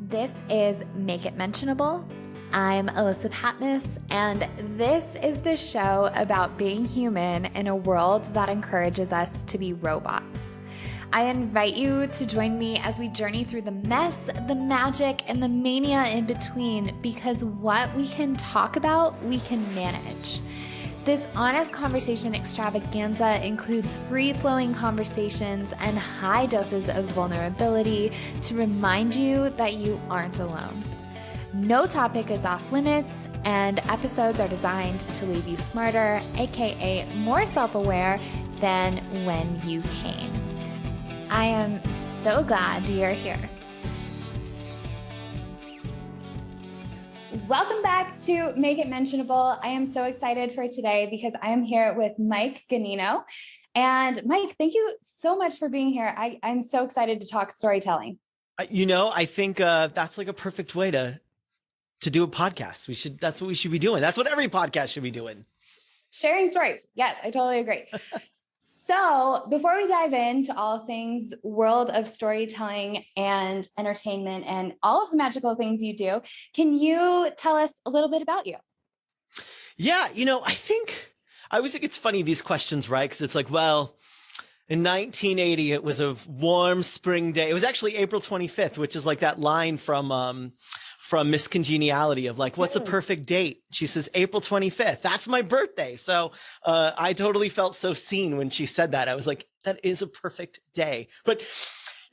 This is Make It Mentionable. I'm Alyssa Patmos, and this is the show about being human in a world that encourages us to be robots. I invite you to join me as we journey through the mess, the magic, and the mania in between, because what we can talk about, we can manage. This honest conversation extravaganza includes free-flowing conversations and high doses of vulnerability to remind you that you aren't alone. No topic is off limits, and episodes are designed to leave you smarter, aka more self-aware than when you came. I am so glad you're here. Welcome back to Make It Mentionable. I am so excited for today because I am here with Mike Ganino. And Mike, thank you so much for being here. I'm so excited to talk storytelling. I think that's like a perfect way to do a podcast. That's what we should be doing. That's what every podcast should be doing. Sharing stories. Yes, I totally agree. So before we dive into all things world of storytelling and entertainment and all of the magical things you do, can you tell us a little bit about you? Yeah, I think it's funny, these questions, right? Because it's like, well, in 1980, it was a warm spring day. It was actually April 25th, which is like that line from Miss Congeniality of like, what's a perfect date? She says, April 25th. That's my birthday. So I totally felt so seen when she said that. I was like, that is a perfect day. But,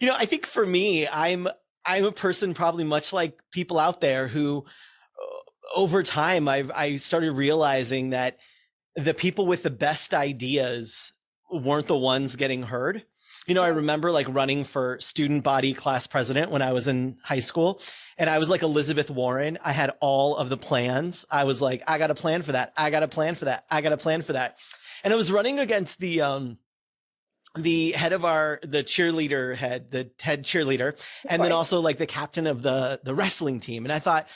I think for me, I'm a person probably much like people out there who over time, I started realizing that the people with the best ideas weren't the ones getting heard. I remember like running for student body class president when I was in high school, and I was like Elizabeth Warren. I had all of the plans. I was like, I got a plan for that. I got a plan for that. I got a plan for that. And I was running against the head of the cheerleader head, the head cheerleader, and then also like the captain of the wrestling team. And I thought,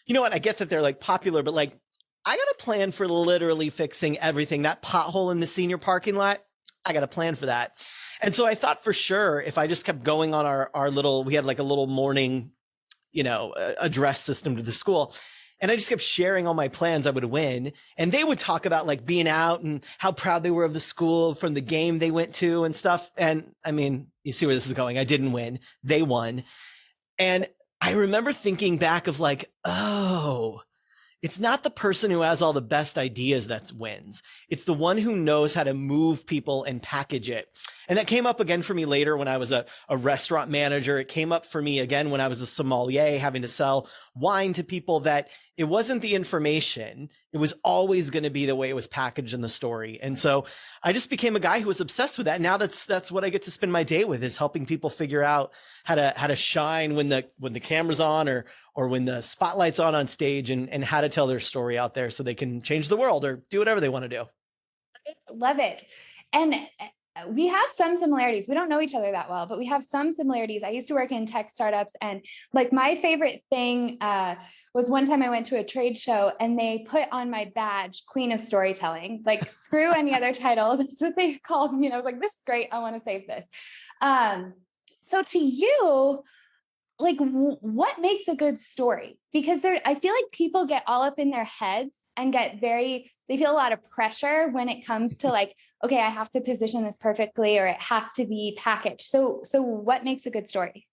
you know what? I get that they're like popular, but like, I got a plan for literally fixing everything. That pothole in the senior parking lot, I got a plan for that. And so I thought for sure, if I just kept going on our little, we had like a little morning, address system to the school. And I just kept sharing all my plans, I would win. And they would talk about like being out and how proud they were of the school from the game they went to and stuff. And I mean, you see where this is going. I didn't win. They won. And I remember thinking back of like, oh, it's not the person who has all the best ideas that wins. It's the one who knows how to move people and package it. And that came up again for me later when I was a restaurant manager. It came up for me again when I was a sommelier, having to sell wine to people, that it wasn't the information. It was always going to be the way it was packaged in the story. And so I just became a guy who was obsessed with that. Now that's what I get to spend my day with, is helping people figure out how to shine when the camera's on or when the spotlight's on stage, and how to tell their story out there so they can change the world or do whatever they want to do. Love it. And we have some similarities. We don't know each other that well, but we have some similarities. I used to work in tech startups, and like my favorite thing was one time I went to a trade show and they put on my badge, Queen of Storytelling. Like, screw any other title. That's what they called me. And I was like, this is great. I want to save this. So to you, like, what makes a good story? Because I feel like people get all up in their heads and they feel a lot of pressure when it comes to like, okay, I have to position this perfectly, or it has to be packaged. So what makes a good story?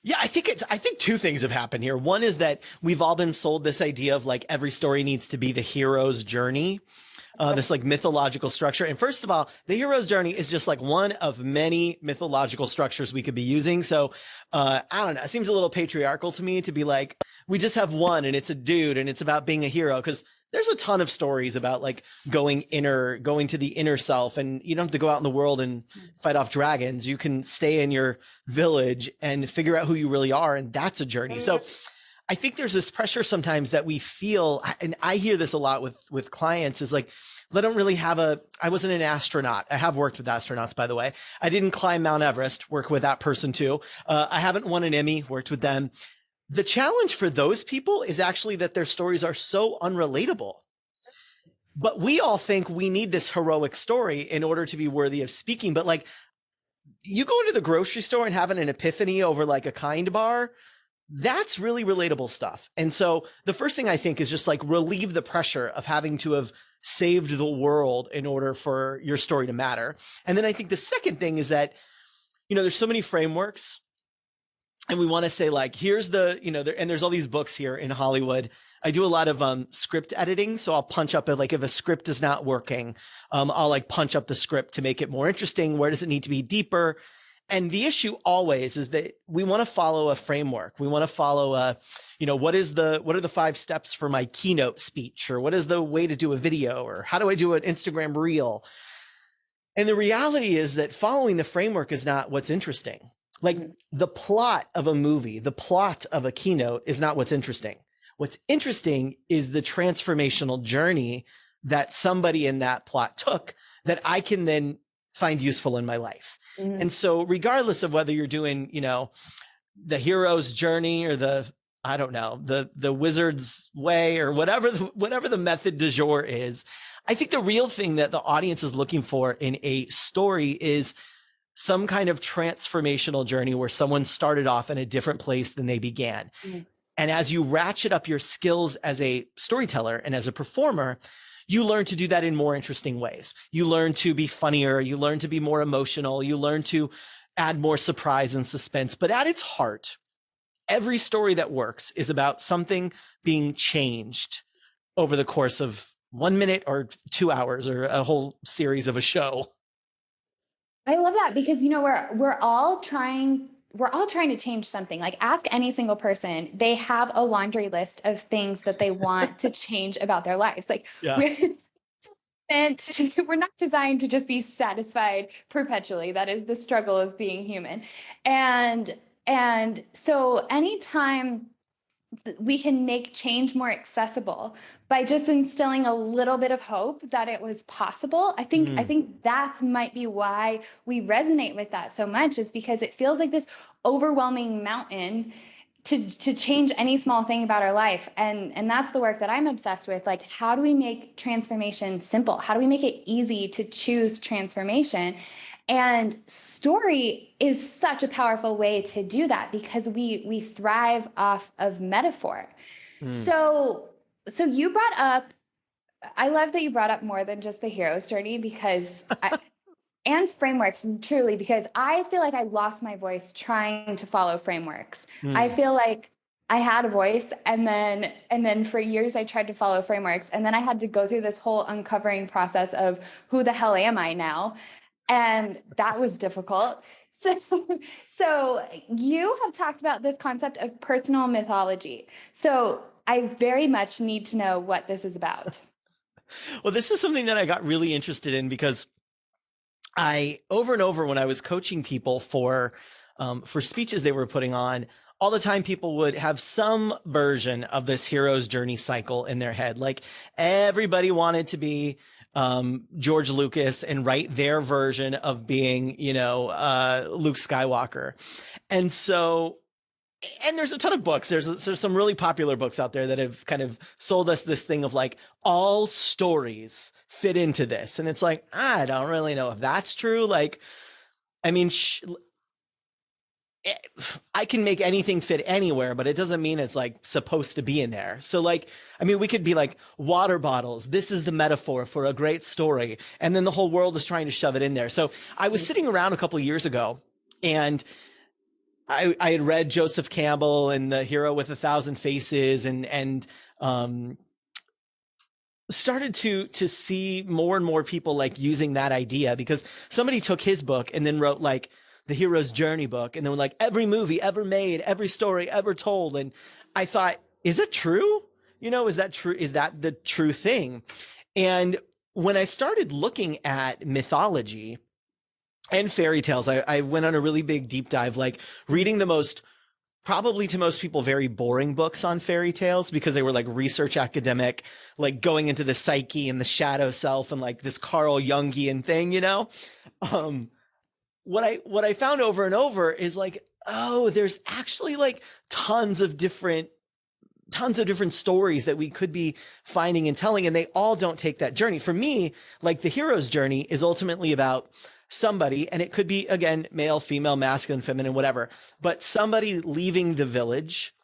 Yeah, I think two things have happened here. One is that we've all been sold this idea of like every story needs to be the hero's journey. This like mythological structure. And first of all, the hero's journey is just like one of many mythological structures we could be using. So I don't know. It seems a little patriarchal to me to be like, we just have one and it's a dude and it's about being a hero. Because there's a ton of stories about like going to the inner self, and you don't have to go out in the world and fight off dragons. You can stay in your village and figure out who you really are. And that's a journey. So I think there's this pressure sometimes that we feel, and I hear this a lot with clients, is like, they don't really have I wasn't an astronaut. I have worked with astronauts, by the way. I didn't climb Mount Everest, work with that person too. I haven't won an Emmy, worked with them. The challenge for those people is actually that their stories are so unrelatable. But we all think we need this heroic story in order to be worthy of speaking. But like, you go into the grocery store and having an epiphany over like a Kind bar, that's really relatable stuff. And so the first thing I think is just like relieve the pressure of having to have saved the world in order for your story to matter. And then I think the second thing is that, there's so many frameworks, and we want to say like, here's the, and there's all these books here in Hollywood. I do a lot of script editing. So I'll punch up like if a script is not working, I'll like punch up the script to make it more interesting. Where does it need to be deeper? And the issue always is that we want to follow a framework. We want to follow what are the 5 steps for my keynote speech, or what is the way to do a video, or how do I do an Instagram reel? And the reality is that following the framework is not what's interesting. Like the plot of a movie, the plot of a keynote is not what's interesting. What's interesting is the transformational journey that somebody in that plot took that I can then find useful in my life. Mm-hmm. And so regardless of whether you're doing, the hero's journey or the wizard's way, or whatever the method du jour is, I think the real thing that the audience is looking for in a story is some kind of transformational journey where someone started off in a different place than they began. Mm-hmm. And as you ratchet up your skills as a storyteller and as a performer, you learn to do that in more interesting ways. You learn to be funnier. You learn to be more emotional. You learn to add more surprise and suspense. But at its heart, every story that works is about something being changed over the course of 1 minute or 2 hours or a whole series of a show. I love that because, we're all trying to change something. Like ask any single person, they have a laundry list of things that they want to change about their lives. Like we're not designed to just be satisfied perpetually. That is the struggle of being human. And so anytime we can make change more accessible by just instilling a little bit of hope that it was possible. I think that might be why we resonate with that so much, is because it feels like this overwhelming mountain to change any small thing about our life. And that's the work that I'm obsessed with. Like, how do we make transformation simple? How do we make it easy to choose transformation? And story is such a powerful way to do that because we thrive off of metaphor. So you brought up, I love that you brought up more than just the hero's journey because and frameworks, truly, because I feel like I lost my voice trying to follow frameworks. I feel like I had a voice and then for years I tried to follow frameworks, and then I had to go through this whole uncovering process of who the hell am I now? And that was difficult. So you have talked about this concept of personal mythology. So I very much need to know what this is about. Well, this is something that I got really interested in because over and over when I was coaching people for speeches they were putting on, all the time people would have some version of this hero's journey cycle in their head. Like everybody wanted to be George Lucas and write their version of being, Luke Skywalker. And so, and there's a ton of books. There's some really popular books out there that have kind of sold us this thing of like all stories fit into this. And it's like, I don't really know if that's true. Like, I mean, I can make anything fit anywhere, but it doesn't mean it's like supposed to be in there. So like, I mean, we could be like water bottles. This is the metaphor for a great story. And then the whole world is trying to shove it in there. So I was sitting around a couple of years ago and I had read Joseph Campbell and The Hero with 1,000 Faces and started to see more and more people like using that idea because somebody took his book and then wrote like the hero's journey book. And then like every movie ever made, every story ever told. And I thought, is it true? Is that true? Is that the true thing? And when I started looking at mythology and fairy tales, I went on a really big deep dive, like reading probably to most people, very boring books on fairy tales because they were like research academic, like going into the psyche and the shadow self and like this Carl Jungian thing, What I found over and over is like, oh, there's actually like tons of different stories that we could be finding and telling, and they all don't take that journey. For me, like the hero's journey is ultimately about somebody, and it could be, again, male, female, masculine, feminine, whatever, but somebody leaving the village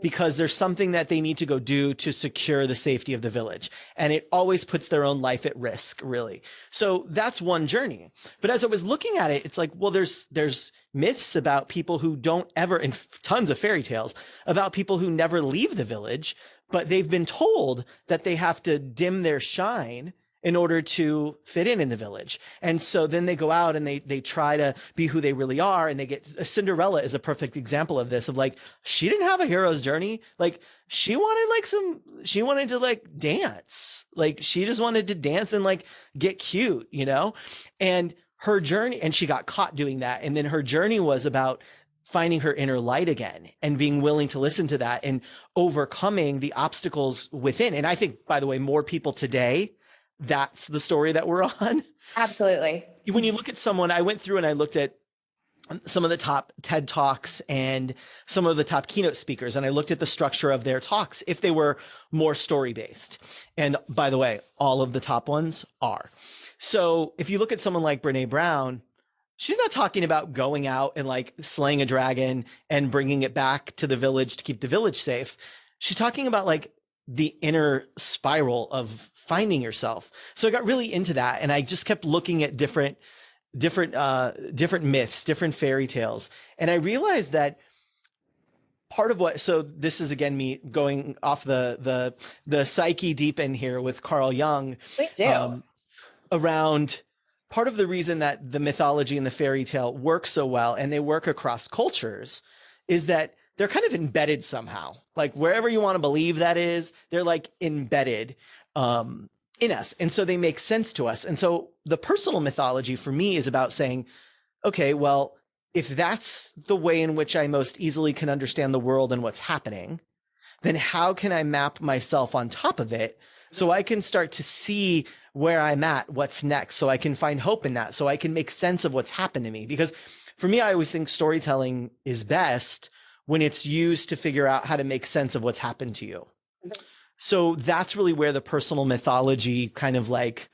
because there's something that they need to go do to secure the safety of the village. And it always puts their own life at risk, really. So that's one journey. But as I was looking at it, it's like, well, there's myths about people who don't ever, and tons of fairy tales about people who never leave the village, but they've been told that they have to dim their shine in order to fit in the village. And so then they go out and they try to be who they really are. And they get, Cinderella is a perfect example of this, of like, she didn't have a hero's journey. Like she wanted to like dance. Like she just wanted to dance and like get cute, you know? And her journey, and she got caught doing that. And then her journey was about finding her inner light again and being willing to listen to that and overcoming the obstacles within. And I think, by the way, more people today, that's the story that we're on. Absolutely. When you look at someone, I went through and I looked at some of the top TED Talks and some of the top keynote speakers, and I looked at the structure of their talks if they were more story-based. And by the way, all of the top ones are. So if you look at someone like Brene Brown, she's not talking about going out and like slaying a dragon and bringing it back to the village to keep the village safe. She's talking about like the inner spiral of finding yourself. So I got really into that. And I just kept looking at different myths, different fairy tales. And I realized that part of what, so this is again, me going off the psyche deep end here with Carl Jung. Please do. Around part of the reason that the mythology and the fairy tale work so well, and they work across cultures, is that they're kind of embedded somehow. Like wherever you want to believe that is, they're like embedded in us. And so they make sense to us. And so the personal mythology for me is about saying, okay, well, if that's the way in which I most easily can understand the world and what's happening, then how can I map myself on top of it so I can start to see where I'm at, what's next, so I can find hope in that, so I can make sense of what's happened to me? Because for me, I always think storytelling is best when it's used to figure out how to make sense of what's happened to you. So that's really where the personal mythology kind of like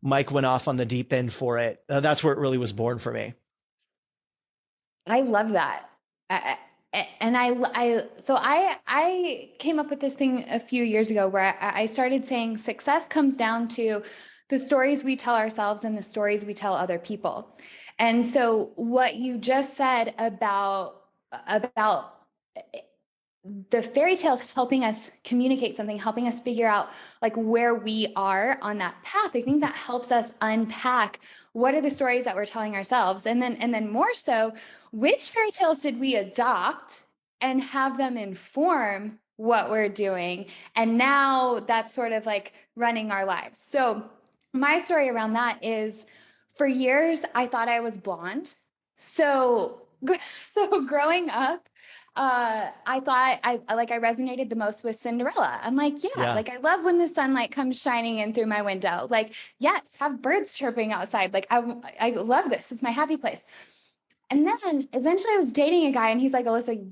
Mike went off on the deep end for it. That's where it really was born for me. I love that. I came up with this thing a few years ago where I started saying success comes down to the stories we tell ourselves and the stories we tell other people. And so what you just said about the fairy tales helping us communicate something, helping us figure out like where we are on that path, I think that helps us unpack what are the stories that we're telling ourselves, and then more so, which fairy tales did we adopt and have them inform what we're doing, and now that's sort of like running our lives. So my story around that is, for years I thought I was blonde. So growing up, I thought I resonated the most with Cinderella. I'm like, yeah, like I love when the sunlight comes shining in through my window. Like, yes, have birds chirping outside. Like I love this. It's my happy place. And then eventually I was dating a guy and he's like, Alyssa,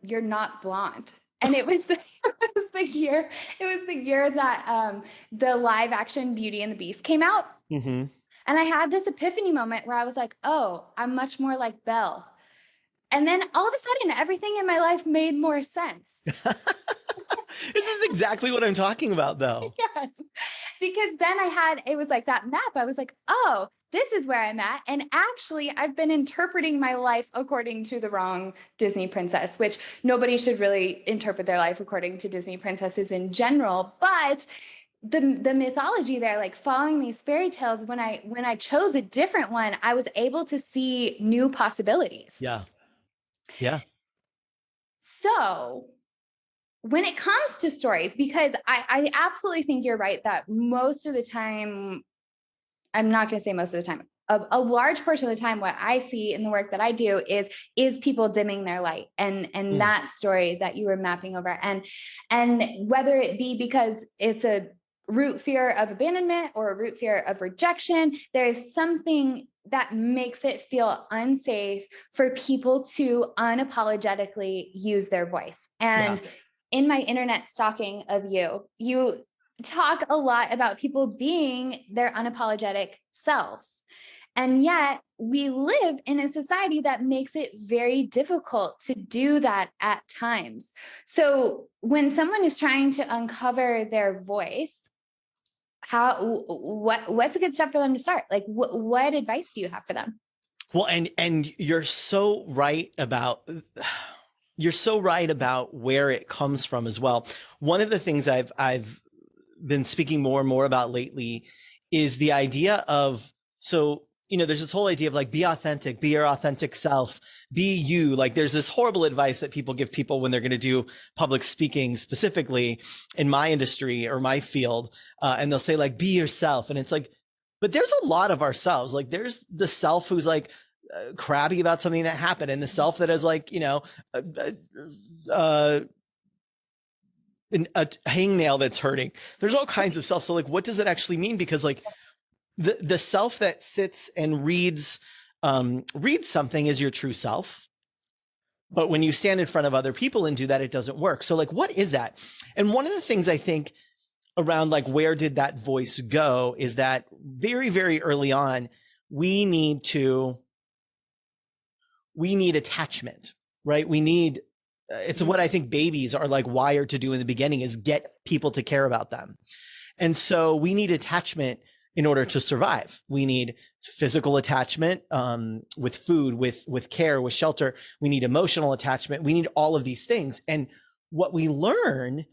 you're not blonde. And it was the year that the live action Beauty and the Beast came out. Mm-hmm. And I had this epiphany moment where I was like, oh, I'm much more like Belle. And then all of a sudden, everything in my life made more sense. This is exactly what I'm talking about, though. Yes. Because then it was like that map. I was like, oh, this is where I'm at. And actually, I've been interpreting my life according to the wrong Disney princess, which nobody should really interpret their life according to Disney princesses in general. But the mythology there, like following these fairy tales, when I chose a different one, I was able to see new possibilities. Yeah. Yeah. So when it comes to stories, because I absolutely think you're right that most of the time, I'm not going to say most of the time, a large portion of the time, what I see in the work that I do is people dimming their light, and that story that you were mapping over, and whether it be because it's a root fear of abandonment or a root fear of rejection, there is something that makes it feel unsafe for people to unapologetically use their voice. And in my internet stalking of you talk a lot about people being their unapologetic selves. And yet we live in a society that makes it very difficult to do that at times. So when someone is trying to uncover their voice, what's a good step for them to start? Like, what advice do you have for them? Well, and you're so right about where it comes from as well. One of the things I've been speaking more and more about lately is the idea of, so, there's this whole idea of like, be authentic, be your authentic self, be you. Like there's this horrible advice that people give people when they're going to do public speaking, specifically in my industry or my field. And they'll say like, be yourself. And it's like, but there's a lot of ourselves. Like there's the self who's like crabby about something that happened, and the self that is like, a hangnail that's hurting. There's all kinds of self. So like, what does it actually mean? Because like the self that sits and reads something is your true self. But when you stand in front of other people and do that, it doesn't work. So like, what is that? And one of the things I think around like, where did that voice go, is that very, very early on, we need attachment, right? It's what I think babies are like wired to do in the beginning, is get people to care about them. And so we need attachment in order to survive. We need physical attachment, with food, with care, with shelter. We need emotional attachment. We need all of these things. And what we learn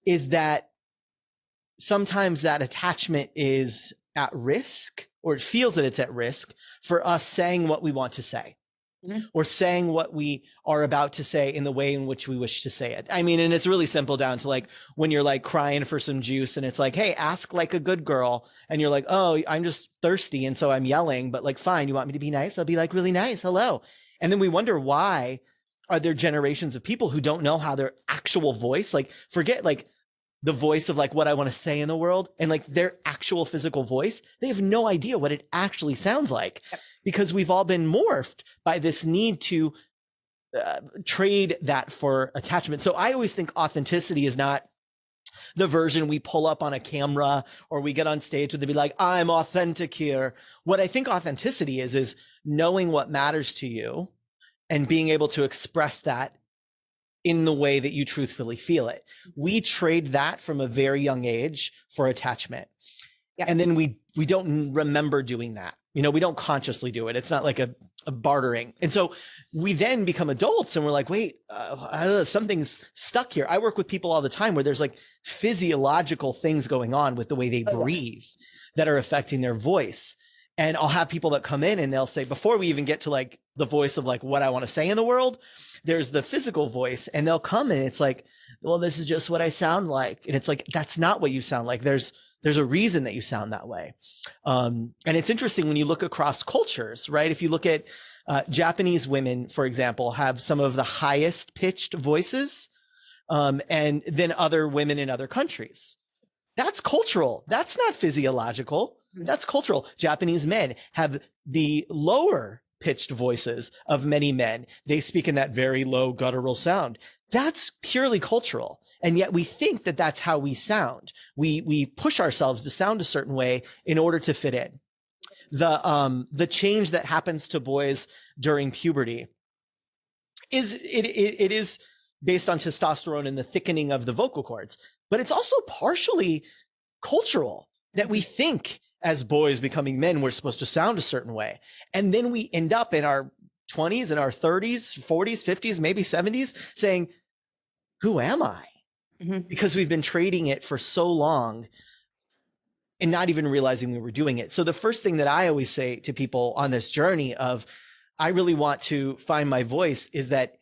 is that sometimes that attachment is at risk, or it feels that it's at risk for us saying what we want to say. Or saying what we are about to say in the way in which we wish to say it. I mean, and it's really simple, down to like when you're like crying for some juice and it's like, hey, ask like a good girl. And you're like, oh, I'm just thirsty. And so I'm yelling, but like, fine, you want me to be nice? I'll be like really nice. Hello. And then we wonder, why are there generations of people who don't know how their actual voice, like forget like the voice of like what I want to say in the world, and like their actual physical voice, they have no idea what it actually sounds like. Yep. Because we've all been morphed by this need to trade that for attachment. So I always think authenticity is not the version we pull up on a camera or we get on stage and be like, I'm authentic here. What I think authenticity is knowing what matters to you and being able to express that in the way that you truthfully feel it. We trade that from a very young age for attachment. Yep. And then we don't remember doing that. We don't consciously do it. It's not like a bartering. And so we then become adults and we're like, wait, something's stuck here. I work with people all the time where there's like physiological things going on with the way they breathe that are affecting their voice. And I'll have people that come in and they'll say, before we even get to like the voice of like what I want to say in the world, there's the physical voice, and they'll come and it's like, well, this is just what I sound like. And it's like, that's not what you sound like. There's a reason that you sound that way. And it's interesting when you look across cultures, right? If you look at Japanese women, for example, have some of the highest pitched voices, and then other women in other countries. That's cultural. That's not physiological. That's cultural. Japanese men have the lower pitched voices of many men. They speak in that very low guttural sound. That's purely cultural. And yet we think that that's how we sound. We push ourselves to sound a certain way in order to fit in. The change that happens to boys during puberty is based on testosterone and the thickening of the vocal cords, but it's also partially cultural, that we think as boys becoming men, we're supposed to sound a certain way. And then we end up in our 20s and our 30s, 40s, 50s, maybe 70s saying, who am I? Mm-hmm. Because we've been trading it for so long and not even realizing we were doing it. So the first thing that I always say to people on this journey of, I really want to find my voice, is that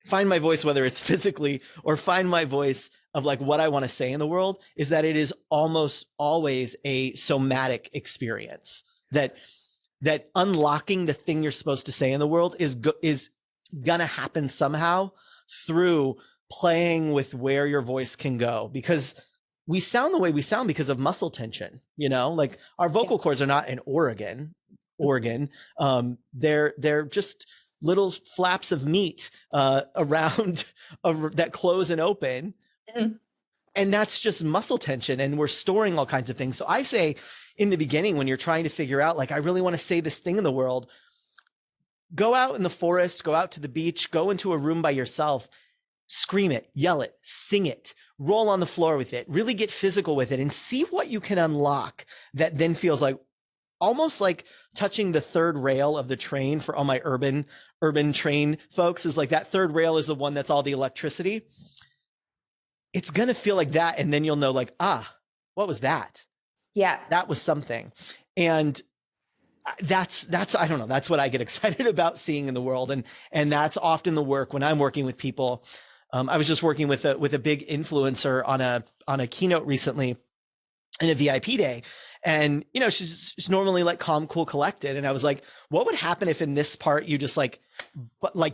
find my voice, whether it's physically or find my voice of like what I want to say in the world, is that it is almost always a somatic experience, that unlocking the thing you're supposed to say in the world is gonna happen somehow through playing with where your voice can go, because we sound the way we sound because of muscle tension, like our vocal cords are not an organ. They're just little flaps of meat around that close and open. Mm-hmm. And that's just muscle tension, and we're storing all kinds of things. So I say, in the beginning, when you're trying to figure out, like, I really want to say this thing in the world, go out in the forest, go out to the beach, go into a room by yourself, scream it, yell it, sing it, roll on the floor with it, really get physical with it and see what you can unlock that then feels like almost like touching the third rail of the train. For all my urban train folks, is like that third rail is the one that's all the electricity. It's going to feel like that. And then you'll know, like, what was that? Yeah. That was something. And that's, I don't know, that's what I get excited about seeing in the world. And that's often the work when I'm working with people. I was just working with a big influencer on a keynote recently in a VIP day. And, you know, she's normally like calm, cool, collected. And I was like, what would happen if in this part you just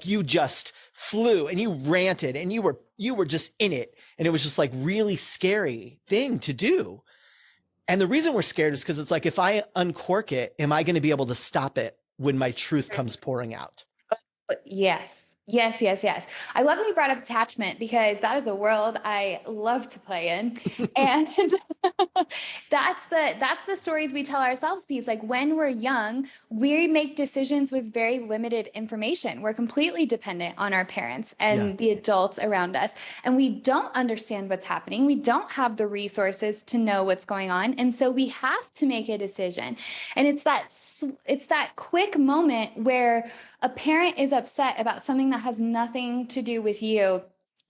you just flew and you ranted and you were just in it. And it was just like really scary thing to do. And the reason we're scared is because it's like, if I uncork it, am I going to be able to stop it when my truth comes pouring out? Yes. Yes. I love that you brought up attachment, because that is a world I love to play in. And that's the stories we tell ourselves piece. Like, when we're young, we make decisions with very limited information. We're completely dependent on our parents and the adults around us. And we don't understand what's happening. We don't have the resources to know what's going on. And so we have to make a decision. And it's that quick moment where a parent is upset about something that has nothing to do with you,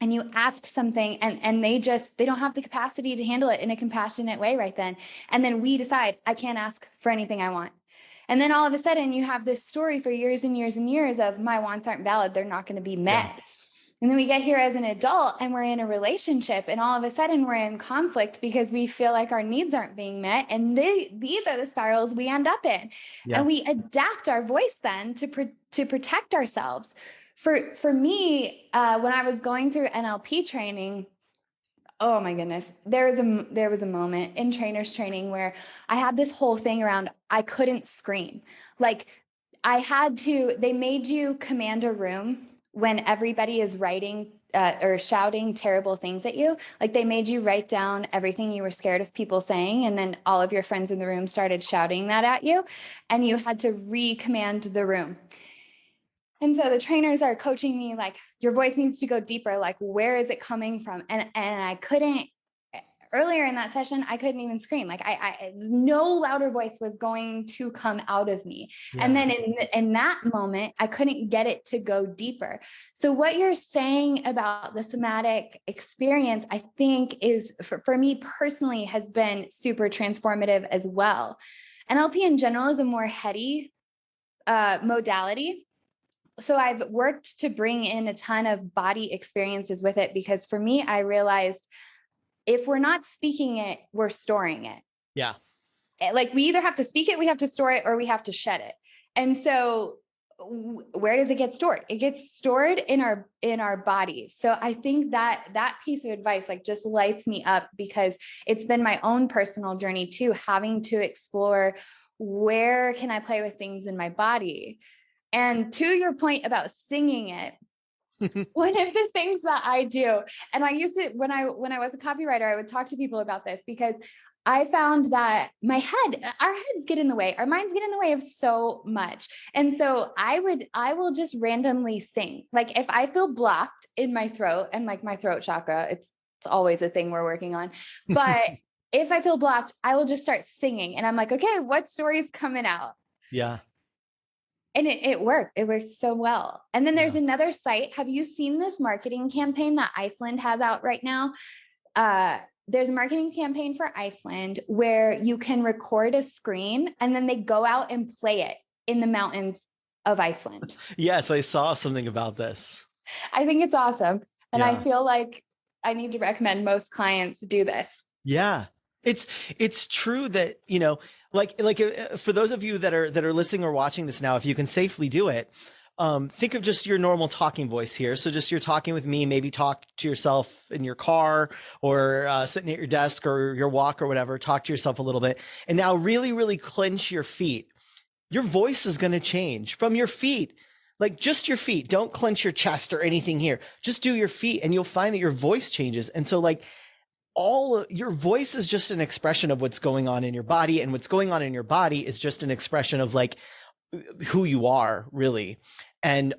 and you ask something and they don't have the capacity to handle it in a compassionate way right then. And then we decide, I can't ask for anything I want. And then all of a sudden you have this story for years and years and years of, my wants aren't valid, they're not going to be met. Yeah. And then we get here as an adult and we're in a relationship, and all of a sudden we're in conflict because we feel like our needs aren't being met. And these are the spirals we end up in. Yeah. And we adapt our voice then to protect ourselves. For me, when I was going through NLP training, oh my goodness, there was a moment in trainers training where I had this whole thing around, I couldn't scream. Like, they made you command a room when everybody is writing or shouting terrible things at you. Like, they made you write down everything you were scared of people saying, and then all of your friends in the room started shouting that at you, and you had to re-command the room. And so the trainers are coaching me, like, your voice needs to go deeper. Like, where is it coming from? And I couldn't. Earlier in that session, I couldn't even scream. Like, I no louder voice was going to come out of me. Yeah. And then in that moment, I couldn't get it to go deeper. So what you're saying about the somatic experience, I think is, for me personally, has been super transformative as well. NLP in general is a more heady modality. So I've worked to bring in a ton of body experiences with it, because for me, I realized, if we're not speaking it, we're storing it. Yeah. Like, we either have to speak it, we have to store it, or we have to shed it. And so where does it get stored? It gets stored in our bodies. So I think that piece of advice, like, just lights me up, because it's been my own personal journey too, having to explore, where can I play with things in my body? And to your point about singing it, one of the things that I do, and I used to, when I was a copywriter, I would talk to people about this, because I found that our heads get in the way, our minds get in the way of so much. And so I will just randomly sing. Like, if I feel blocked in my throat, and like my throat chakra, it's always a thing we're working on. But if I feel blocked, I will just start singing. And I'm like, okay, what story's coming out? Yeah. And it worked. It worked so well. And then there's another site. Have you seen this marketing campaign that Iceland has out right now? There's a marketing campaign for Iceland where you can record a scream, and then they go out and play it in the mountains of Iceland. Yes, I saw something about this. I think it's awesome. And I feel like I need to recommend most clients do this. Yeah. It's true that, you know, like for those of you that are listening or watching this now, if you can safely do it, think of just your normal talking voice here. So just you're talking with me, maybe talk to yourself in your car, or sitting at your desk or your walk or whatever, talk to yourself a little bit. And now really, really clench your feet. Your voice is going to change from your feet. Like, just your feet. Don't clench your chest or anything here. Just do your feet, and you'll find that your voice changes. And so, like, your voice is just an expression of what's going on in your body, and what's going on in your body is just an expression of like who you are, really. And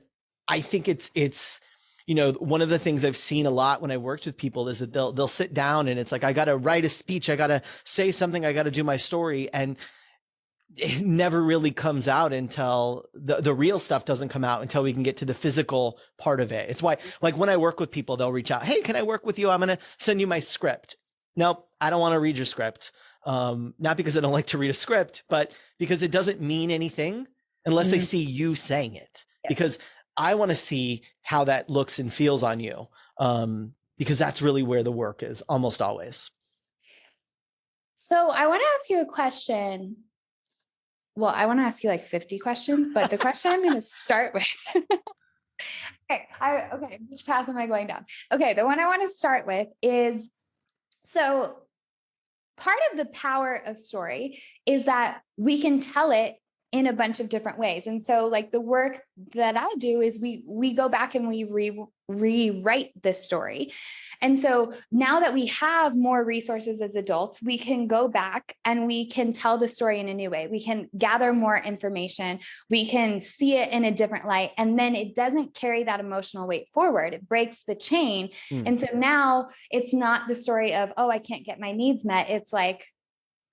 I think it's one of the things I've seen a lot when I worked with people is that they'll sit down and it's like, I got to write a speech, I got to say something, I got to do my story, and it never really comes out until the real stuff doesn't come out until we can get to the physical part of it. It's why, like, when I work with people, they'll reach out, hey, can I work with you? I'm going to send you my script. Nope, I don't want to read your script. Not because I don't like to read a script, but because it doesn't mean anything unless I see you saying it. Yeah. Because I want to see how that looks and feels on you. Because that's really where the work is almost always. So I want to ask you a question. Well, I want to ask you like 50 questions, but the question I'm going to start with. Okay, which path am I going down? Okay, the one I want to start with is, so part of the power of story is that we can tell it in a bunch of different ways. And so like the work that I do is we go back and we rewrite this story. And so now that we have more resources as adults, we can go back and we can tell the story in a new way. We can gather more information. We can see it in a different light. And then it doesn't carry that emotional weight forward. It breaks the chain. And so now it's not the story of, oh, I can't get my needs met. It's like,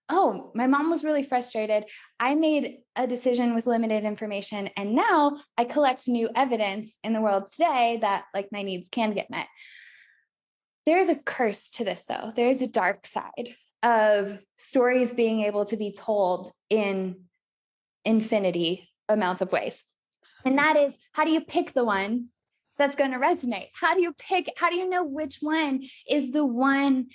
oh, my mom was really frustrated. I made a decision with limited information. And now I collect new evidence in the world today that like my needs can get met. There's a curse to this, though. There's a dark side of stories being able to be told in infinity amounts of ways. And that is, how do you pick the one that's going to resonate? How do you know which one is the one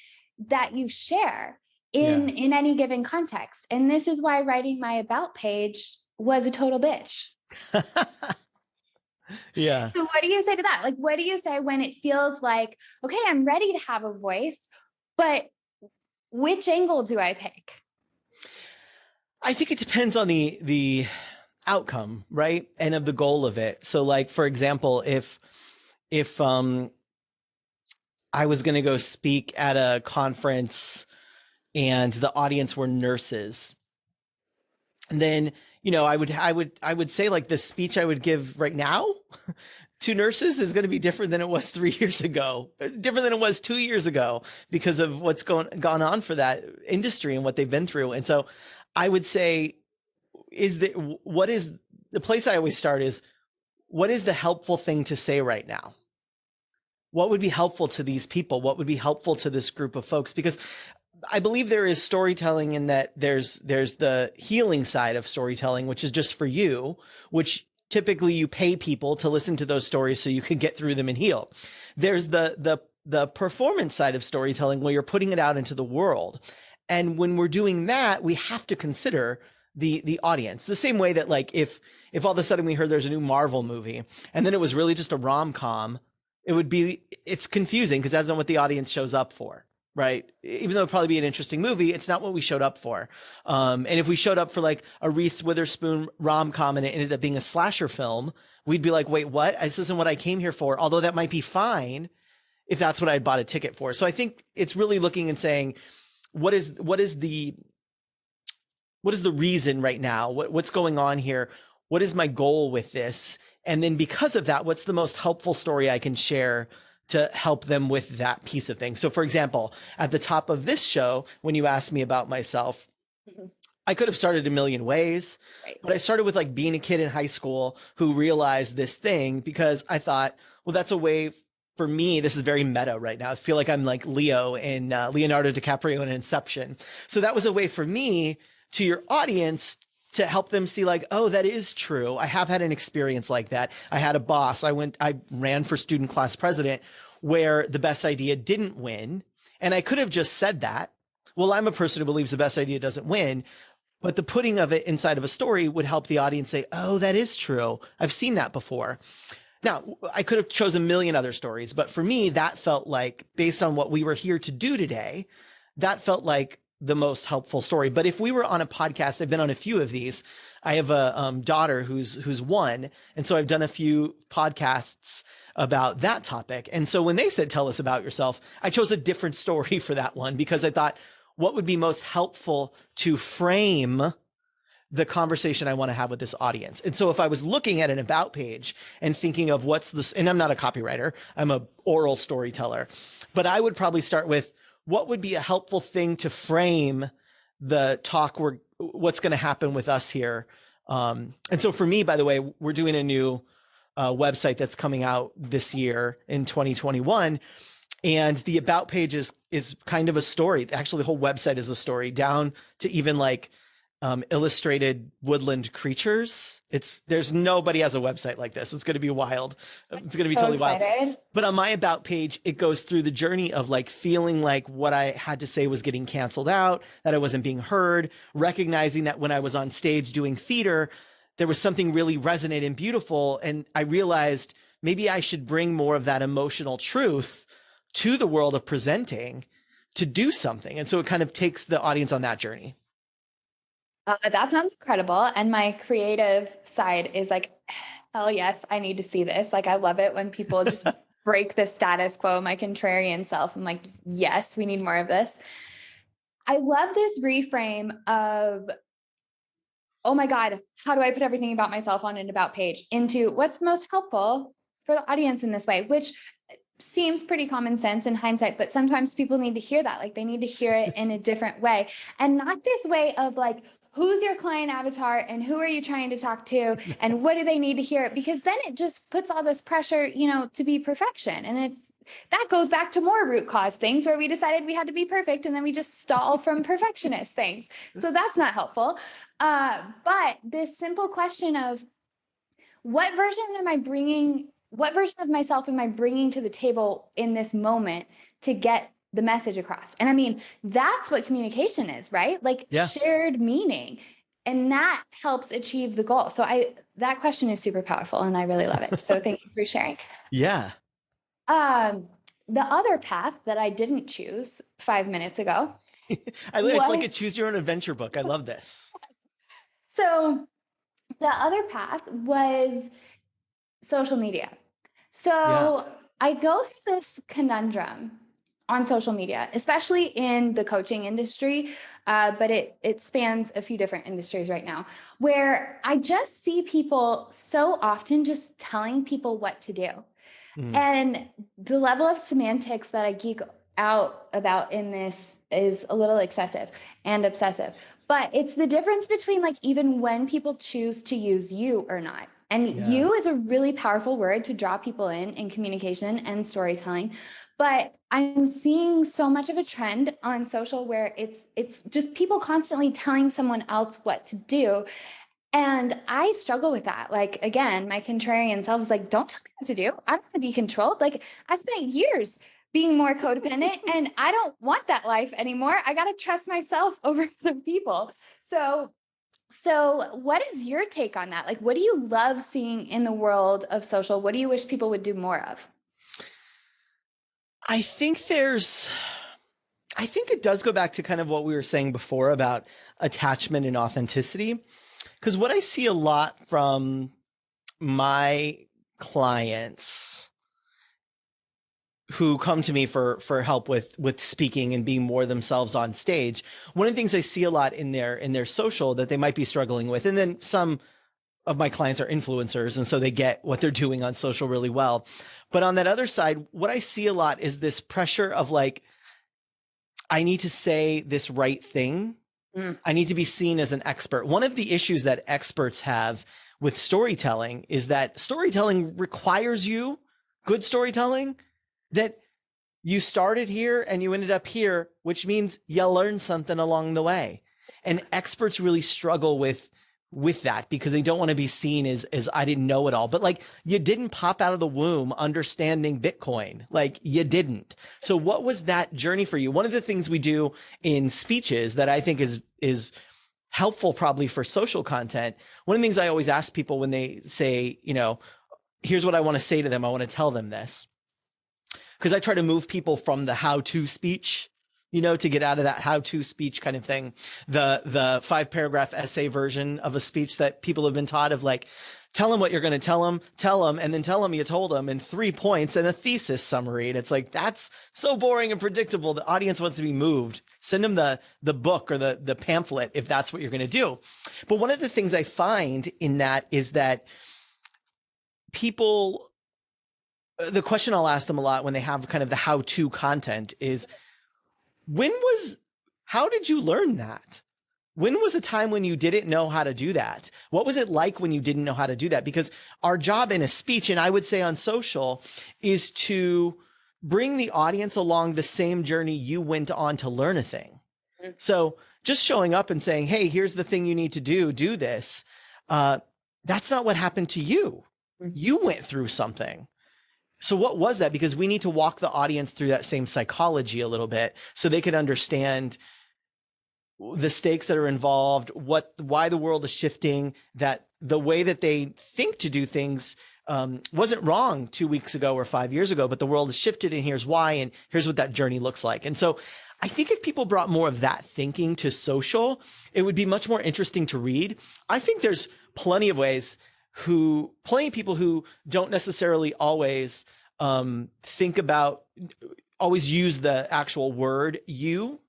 that you share in any given context? And this is why writing my about page was a total bitch. Yeah. So what do you say to that? Like, what do you say when it feels like, okay, I'm ready to have a voice, but which angle do I pick? I think it depends on the outcome, right? And of the goal of it. So like, for example, if I was going to go speak at a conference and the audience were nurses, and then, I would say like the speech I would give right now to nurses is going to be different than it was 3 years ago, different than it was 2 years ago, because of what's gone on for that industry and what they've been through. And so I would say, what is the place I always start is, what is the helpful thing to say right now? What would be helpful to these people? What would be helpful to this group of folks? Because I believe there is storytelling in that there's the healing side of storytelling, which is just for you, which typically you pay people to listen to those stories so you can get through them and heal. There's the performance side of storytelling where you're putting it out into the world. And when we're doing that, we have to consider the audience. The same way that like if all of a sudden we heard there's a new Marvel movie and then it was really just a rom-com, it's confusing because that's not what the audience shows up for. Right. Even though it'd probably be an interesting movie, it's not what we showed up for. And if we showed up for like a Reese Witherspoon rom-com and it ended up being a slasher film, we'd be like, wait, what? This isn't what I came here for. Although that might be fine if that's what I'd bought a ticket for. So I think it's really looking and saying, what is the reason right now? What's going on here? What is my goal with this? And then because of that, what's the most helpful story I can share to help them with that piece of things? So for example, at the top of this show, when you asked me about myself, I could have started a million ways, but I started with like being a kid in high school who realized this thing because I thought, well, that's a way for me. This is very meta right now. I feel like I'm like Leo in Leonardo DiCaprio in Inception. So that was a way for me to your audience to help them see like, oh, that is true. I have had an experience like that. I had a boss. I ran for student class president where the best idea didn't win. And I could have just said that. Well, I'm a person who believes the best idea doesn't win, but the putting of it inside of a story would help the audience say, oh, that is true. I've seen that before. Now, I could have chosen a million other stories, but for me, that felt like, based on what we were here to do today, that felt like the most helpful story. But if we were on a podcast, I've been on a few of these. I have a daughter who's one. And so I've done a few podcasts about that topic. And so when they said, tell us about yourself, I chose a different story for that one because I thought what would be most helpful to frame the conversation I want to have with this audience. And so if I was looking at an about page and thinking of what's this, and I'm not a copywriter, I'm a oral storyteller, but I would probably start with what would be a helpful thing to frame the talk what's going to happen with us here. And so for me, by the way, we're doing a new website that's coming out this year in 2021. And the about page is kind of a story. Actually, the whole website is a story, down to even like illustrated woodland creatures. There's nobody has a website like this. It's going to be wild. It's going to be so totally excited. Wild. But on my about page, it goes through the journey of like feeling like what I had to say was getting canceled out, that I wasn't being heard, recognizing that when I was on stage doing theater, there was something really resonant and beautiful. And I realized maybe I should bring more of that emotional truth to the world of presenting to do something. And so it kind of takes the audience on that journey. That sounds incredible. And my creative side is like, hell yes, I need to see this. Like, I love it when people just break the status quo, my contrarian self. I'm like, yes, we need more of this. I love this reframe of, oh my God, how do I put everything about myself on an about page into what's most helpful for the audience in this way, which seems pretty common sense in hindsight, but sometimes people need to hear that. Like, they need to hear it in a different way, and not this way of like, who's your client avatar and who are you trying to talk to and what do they need to hear? Because then it just puts all this pressure, to be perfection. And that goes back to more root cause things where we decided we had to be perfect and then we just stall from perfectionist things. So that's not helpful. But this simple question of what version of myself am I bringing to the table in this moment to get the message across? And I mean, that's what communication is, right? Like shared meaning. And that helps achieve the goal. So that question is super powerful and I really love it. So thank you for sharing. Yeah. The other path that I didn't choose 5 minutes ago. It's like a choose your own adventure book. I love this. So the other path was social media. So I go through this conundrum on social media, especially in the coaching industry, but it spans a few different industries right now, where I just see people so often just telling people what to do. Mm-hmm. And the level of semantics that I geek out about in this is a little excessive and obsessive. But it's the difference between like even when people choose to use you or not. And you is a really powerful word to draw people in communication and storytelling. But I'm seeing so much of a trend on social where it's just people constantly telling someone else what to do. And I struggle with that. Like, again, my contrarian self is like, don't tell me what to do. I don't want to be controlled. Like, I spent years being more codependent and I don't want that life anymore. I got to trust myself over other people. So what is your take on that? Like, what do you love seeing in the world of social? What do you wish people would do more of? I think it does go back to kind of what we were saying before about attachment and authenticity. Because what I see a lot from my clients who come to me for help with speaking and being more themselves on stage, one of the things I see a lot in their social that they might be struggling with, and then some of my clients are influencers, and so they get what they're doing on social really well. But on that other side, what I see a lot is this pressure of like, I need to say this right thing. I need to be seen as an expert. One of the issues that experts have with storytelling is that storytelling requires good storytelling, that you started here and you ended up here, which means you learned something along the way. And experts really struggle with that because they don't want to be seen as I didn't know it all. But like, you didn't pop out of the womb understanding Bitcoin. Like, you didn't. So what was that journey for you? One of the things we do in speeches that I think is helpful probably for social content. One of the things I always ask people when they say, here's what I want to say to them. I want to tell them this. Because I try to move people from the how-to speech, to get out of that how-to speech kind of thing. The 5-paragraph essay version of a speech that people have been taught of, like, tell them what you're going to tell them, and then tell them you told them in 3 points and a thesis summary. And it's like, that's so boring and predictable. The audience wants to be moved. Send them the book or the pamphlet if that's what you're going to do. But one of the things I find in that is that people, the question I'll ask them a lot when they have kind of the how-to content is, how did you learn that? When was a time when you didn't know how to do that? What was it like when you didn't know how to do that? Because our job in a speech, and I would say on social, is to bring the audience along the same journey you went on to learn a thing. So just showing up and saying, hey, here's the thing you need to do this. That's not what happened to you. You went through something. So what was that? Because we need to walk the audience through that same psychology a little bit so they could understand the stakes that are involved, why the world is shifting, that the way that they think to do things wasn't wrong 2 weeks ago or 5 years ago, but the world has shifted, and here's why, and here's what that journey looks like. And so I think if people brought more of that thinking to social, it would be much more interesting to read. I think there's plenty of people who don't necessarily always always use the actual word you,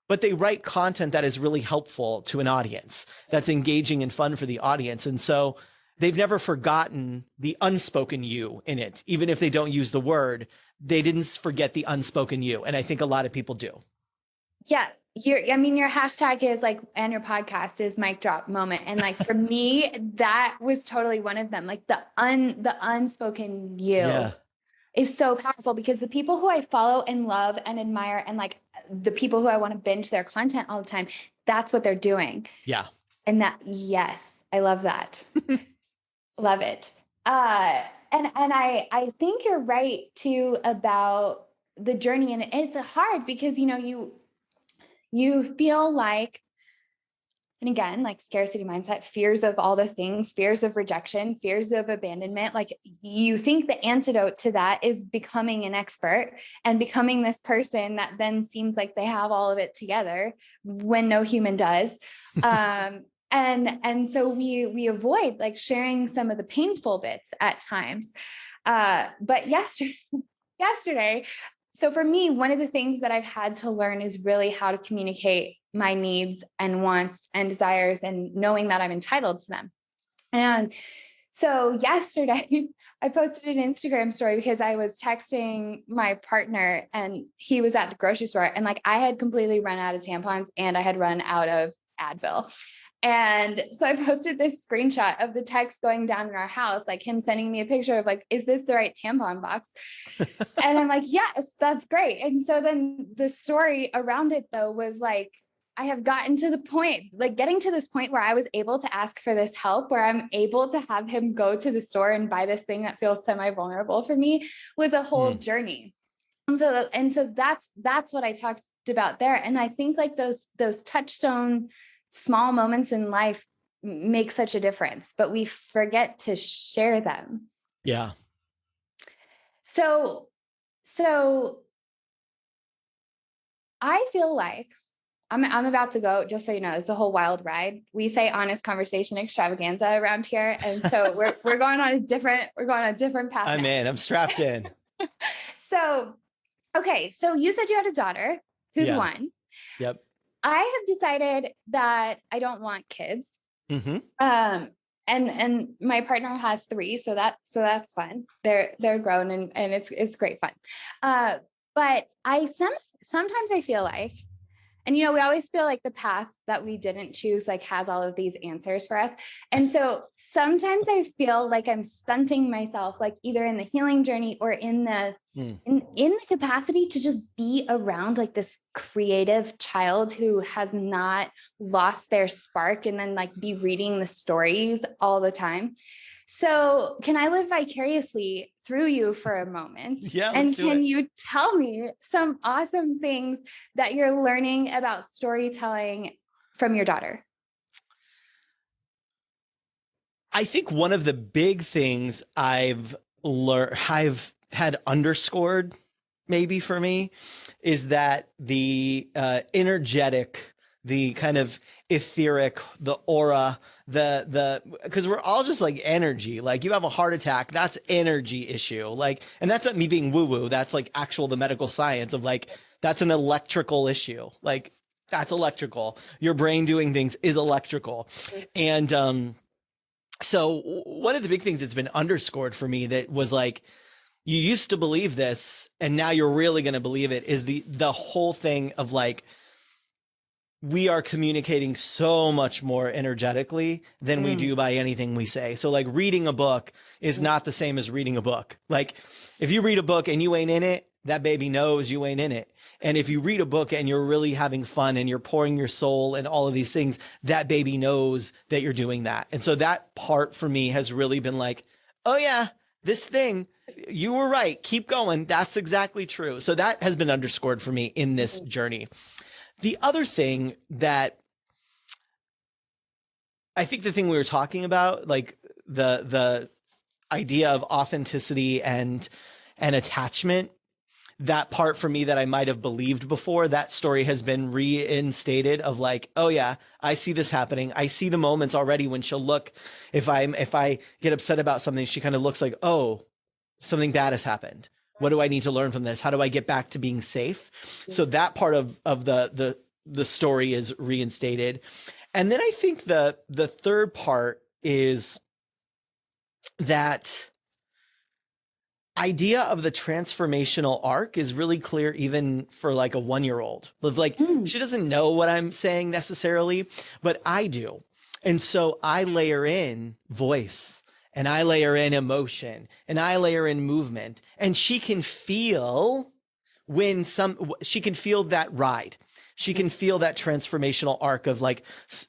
but they write content that is really helpful to an audience, that's engaging and fun for the audience. And so they've never forgotten the unspoken you in it. Even if they don't use the word, they didn't forget the unspoken you. And I think a lot of people do. Yeah. Your hashtag is like, and your podcast is mic drop moment. And like, for me, that was totally one of them. Like the unspoken you is so powerful, because the people who I follow and love and admire, and like the people who I want to binge their content all the time, that's what they're doing. Yeah. And yes, I love that. Love it. And I think you're right too about the journey. And it's hard because, you feel like, and again, like scarcity mindset, fears of all the things, fears of rejection, fears of abandonment. Like you think the antidote to that is becoming an expert and becoming this person that then seems like they have all of it together when no human does. And so we avoid like sharing some of the painful bits at times. But yesterday, so for me, one of the things that I've had to learn is really how to communicate my needs and wants and desires, and knowing that I'm entitled to them. And so yesterday I posted an Instagram story because I was texting my partner and he was at the grocery store, and like I had completely run out of tampons and I had run out of Advil. And so I posted this screenshot of the text going down in our house, like him sending me a picture of like, is this the right tampon box? And I'm like, yes, that's great. And so then the story around it though was like, I have gotten to the point, like getting to this point where I was able to ask for this help, where I'm able to have him go to the store and buy this thing that feels semi-vulnerable for me, was a whole journey. And so that's what I talked about there. And I think like those touchstone small moments in life make such a difference, but we forget to share them. Yeah. So I feel like I'm about to go, just so you know, it's a whole wild ride. We say honest conversation extravaganza around here. And so we're going on a different path. I'm strapped in. So, okay. So you said you had a daughter who's 1. Yep. I have decided that I don't want kids. Mm-hmm. And my partner has 3, so that's fun. They're grown and it's great fun. But sometimes I feel like, and we always feel like the path that we didn't choose like has all of these answers for us. And so sometimes I feel like I'm stunting myself, like either in the healing journey or in the in the capacity to just be around like this creative child who has not lost their spark, and then like be reading the stories all the time. So can I live vicariously through you for a moment? Yeah, and let's do it. Can you tell me some awesome things that you're learning about storytelling from your daughter? I think one of the big things I've had underscored maybe for me is that the energetic, the kind of etheric, the aura, because we're all just like energy. Like you have a heart attack, that's energy issue. Like, and that's not me being woo woo. That's like the medical science of like, that's an electrical issue. Like that's electrical. Your brain doing things is electrical. And, so one of the big things that's been underscored for me that was like, you used to believe this and now you're really going to believe it is the whole thing of like, we are communicating so much more energetically than we do by anything we say. So like reading a book is not the same as reading a book. Like if you read a book and you ain't in it, that baby knows you ain't in it. And if you read a book and you're really having fun and you're pouring your soul and all of these things, that baby knows that you're doing that. And so that part for me has really been like, oh yeah, this thing, you were right. Keep going. That's exactly true. So that has been underscored for me in this journey. The other thing that I think the thing we were talking about, like the idea of authenticity and attachment, that part for me that I might have believed before, that story has been reinstated of like, oh yeah, I see this happening. I see the moments already when she'll look, if I get upset about something, she kind of looks like, oh, something bad has happened. What do I need to learn from this? How do I get back to being safe? So that part of the story is reinstated. And then I think the third part is that idea of the transformational arc is really clear even for like a 1-year-old. Like she doesn't know what I'm saying necessarily, but I do. And so I layer in voice and I layer in emotion and I layer in movement, and she can feel she can feel that ride. She can feel that transformational arc of like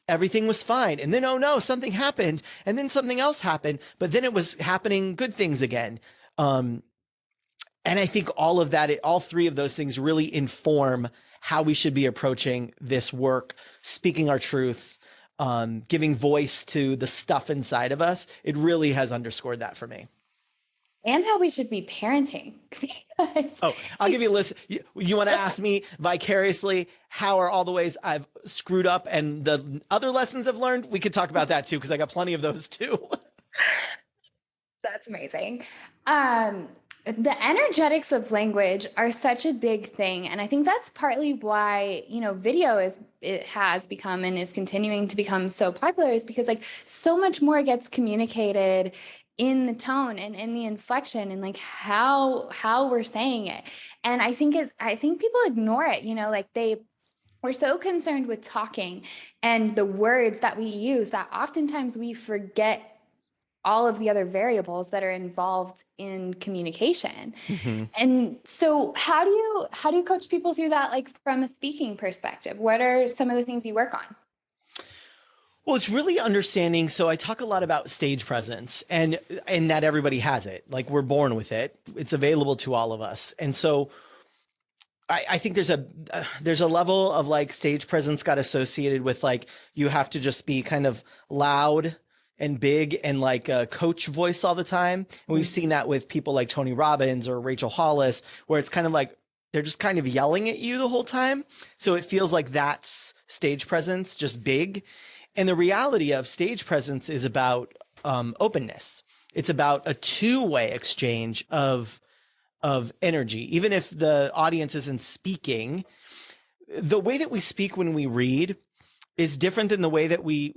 everything was fine. And then, oh no, something happened. And then something else happened, but then it was happening good things again. And I think all of that, all three of those things really inform how we should be approaching this work, speaking our truth, giving voice to the stuff inside of us. It really has underscored that for me. And how we should be parenting. I'll give you a list. You want to ask me vicariously, how are all the ways I've screwed up and the other lessons I've learned? We could talk about that too, because I got plenty of those too. That's amazing. The energetics of language are such a big thing. And I think that's partly why, video has become and is continuing to become so popular, is because like so much more gets communicated in the tone and in the inflection and like how we're saying it. And I think people ignore it, like we're so concerned with talking and the words that we use that oftentimes we forget all of the other variables that are involved in communication. Mm-hmm. And so how do you coach people through that, like from a speaking perspective? What are some of the things you work on? Well, it's really understanding. So I talk a lot about stage presence and that everybody has it. Like we're born with it. It's available to all of us. And so I think there's a level of like stage presence got associated with like, you have to just be kind of loud and big and like a coach voice all the time. And we've seen that with people like Tony Robbins or Rachel Hollis, where it's kind of like, they're just kind of yelling at you the whole time. So it feels like that's stage presence, just big. And the reality of stage presence is about openness. It's about a two-way exchange of energy. Even if the audience isn't speaking, the way that we speak when we read is different than the way that we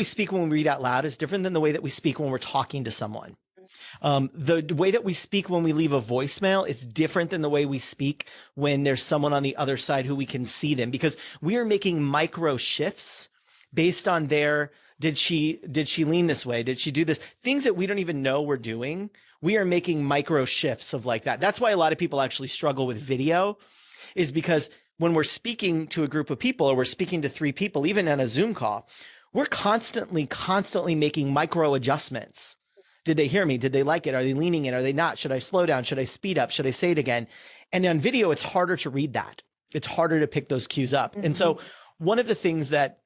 speak when we read out loud is different than the way that we speak when we're talking to someone. The way that we speak when we leave a voicemail is different than the way we speak when there's someone on the other side who we can see them, because we are making micro shifts based on did she lean this way? Did she do this? Things that we don't even know we're doing. We are making micro shifts of like that. That's why a lot of people actually struggle with video, is because when we're speaking to a group of people or we're speaking to 3 people, even on a Zoom call, we're constantly making micro adjustments. Did they hear me? Did they like it? Are they leaning in? Are they not? Should I slow down? Should I speed up? Should I say it again? And on video, it's harder to read that. It's harder to pick those cues up. Mm-hmm. And so one of the things that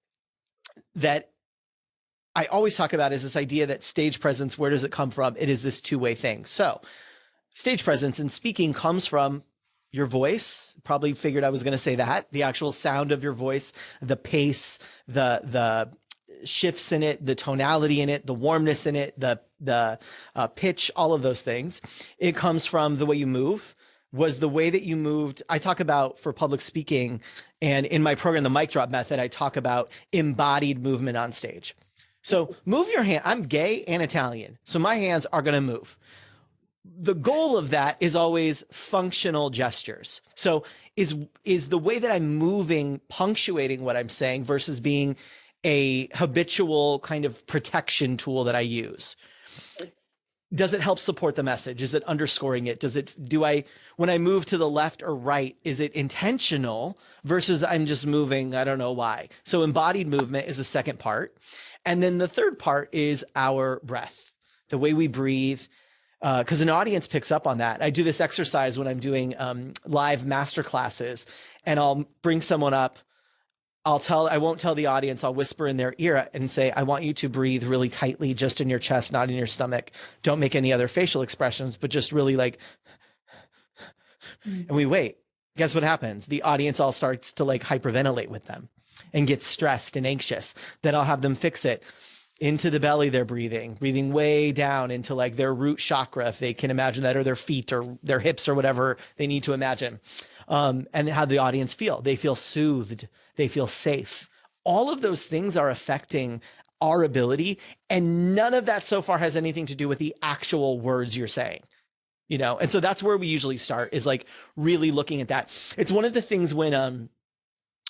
I always talk about is this idea that stage presence, where does it come from? It is this two-way thing. So stage presence in speaking comes from your voice. Probably figured I was going to say that. The actual sound of your voice, the pace, the shifts in it, the tonality in it, the warmness in it, the pitch, all of those things. It comes from the way you move. Was the way that you moved. I talk about for public speaking, and in my program, the mic drop method, I talk about embodied movement on stage. So move your hand. I'm gay and Italian, so my hands are going to move. The goal of that is always functional gestures. So is the way that I'm moving punctuating what I'm saying versus being a habitual kind of protection tool that I use? Does it help support the message? Is it underscoring it? When I move to the left or right, is it intentional versus I'm just moving, I don't know why. So embodied movement is the second part. And then the third part is our breath, the way we breathe, because an audience picks up on that. I do this exercise when I'm doing live master classes, and I'll bring someone up. I won't tell the audience, I'll whisper in their ear and say, I want you to breathe really tightly, just in your chest, not in your stomach. Don't make any other facial expressions, but just really like, and we wait. Guess what happens? The audience all starts to like hyperventilate with them and get stressed and anxious. Then I'll have them fix it into the belly. They're breathing way down into like their root chakra, if they can imagine that, or their feet or their hips or whatever they need to imagine. And how the audience feel. They feel soothed. They feel safe. All of those things are affecting our ability. And none of that so far has anything to do with the actual words you're saying, And so that's where we usually start, is like really looking at that. It's one of the things when,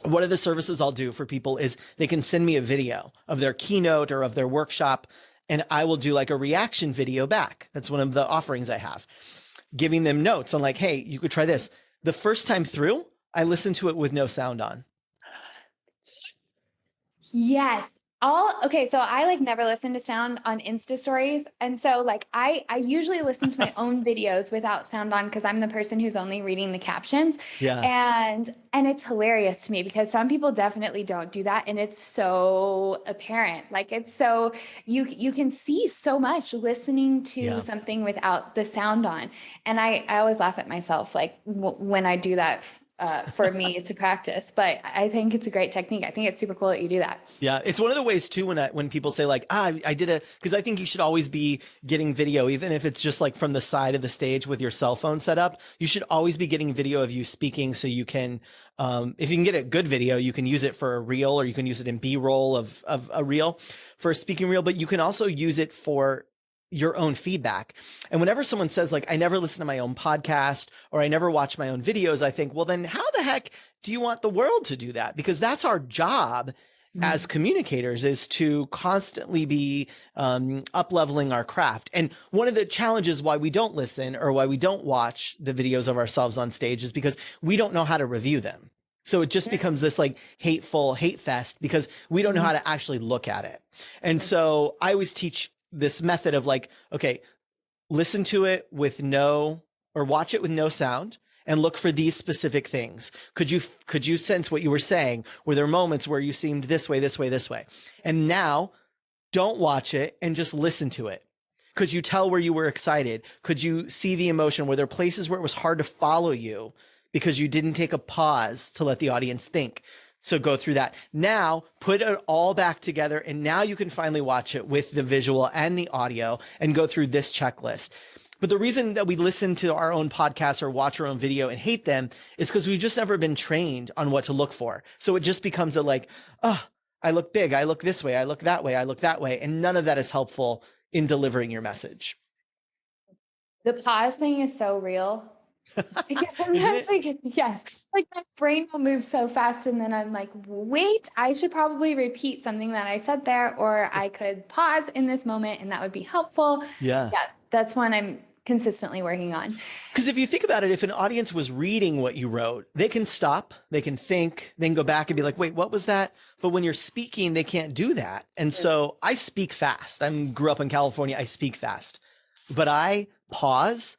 one of the services I'll do for people is they can send me a video of their keynote or of their workshop, and I will do like a reaction video back. That's one of the offerings I have, giving them notes on like, hey, you could try this. The first time through, I listened to it with no sound on. Yes. Okay. So I like never listen to sound on Insta stories. And so like, I usually listen to my own videos without sound on, because I'm the person who's only reading the captions. Yeah. And it's hilarious to me because some people definitely don't do that. And it's so apparent. Like it's so, you can see so much listening to something without the sound on. And I always laugh at myself, like when I do that for me to practice, but I think it's a great technique. I think it's super cool that you do that. Yeah. It's one of the ways too, when people say like, I did because I think you should always be getting video, even if it's just like from the side of the stage with your cell phone set up, you should always be getting video of you speaking. So you can, if you can get a good video, you can use it for a reel, or you can use it in B-roll of a reel for a speaking reel, but you can also use it for your own feedback. And whenever someone says like, I never listen to my own podcast, or I never watch my own videos, I think, well, then how the heck do you want the world to do that? Because that's our job as communicators, is to constantly be up-leveling our craft. And one of the challenges why we don't listen or why we don't watch the videos of ourselves on stage is because we don't know how to review them. So it just becomes this like hateful hate fest because we don't know how to actually look at it. And so I always teach this method of like, okay, listen to it with watch it with no sound and look for these specific things. Could you sense what you were saying? Were there moments where you seemed this way, this way, this way? And now don't watch it and just listen to it. Could you tell where you were excited? Could you see the emotion? Were there places where it was hard to follow you because you didn't take a pause to let the audience think? So go through that. Now put it all back together, and now you can finally watch it with the visual and the audio and go through this checklist. But the reason that we listen to our own podcasts or watch our own video and hate them is because we've just never been trained on what to look for. So it just becomes I look big, I look this way, I look that way, I look that way. And none of that is helpful in delivering your message. The pause thing is so real. Because sometimes like my brain will move so fast, and then I'm like, wait, I should probably repeat something that I said there, or I could pause in this moment and that would be helpful. Yeah, that's one I'm consistently working on. Because if you think about it, if an audience was reading what you wrote, they can stop, they can think, then go back and be like, wait, what was that? But when you're speaking, they can't do that. And so I speak fast. I grew up in California. I speak fast, but I pause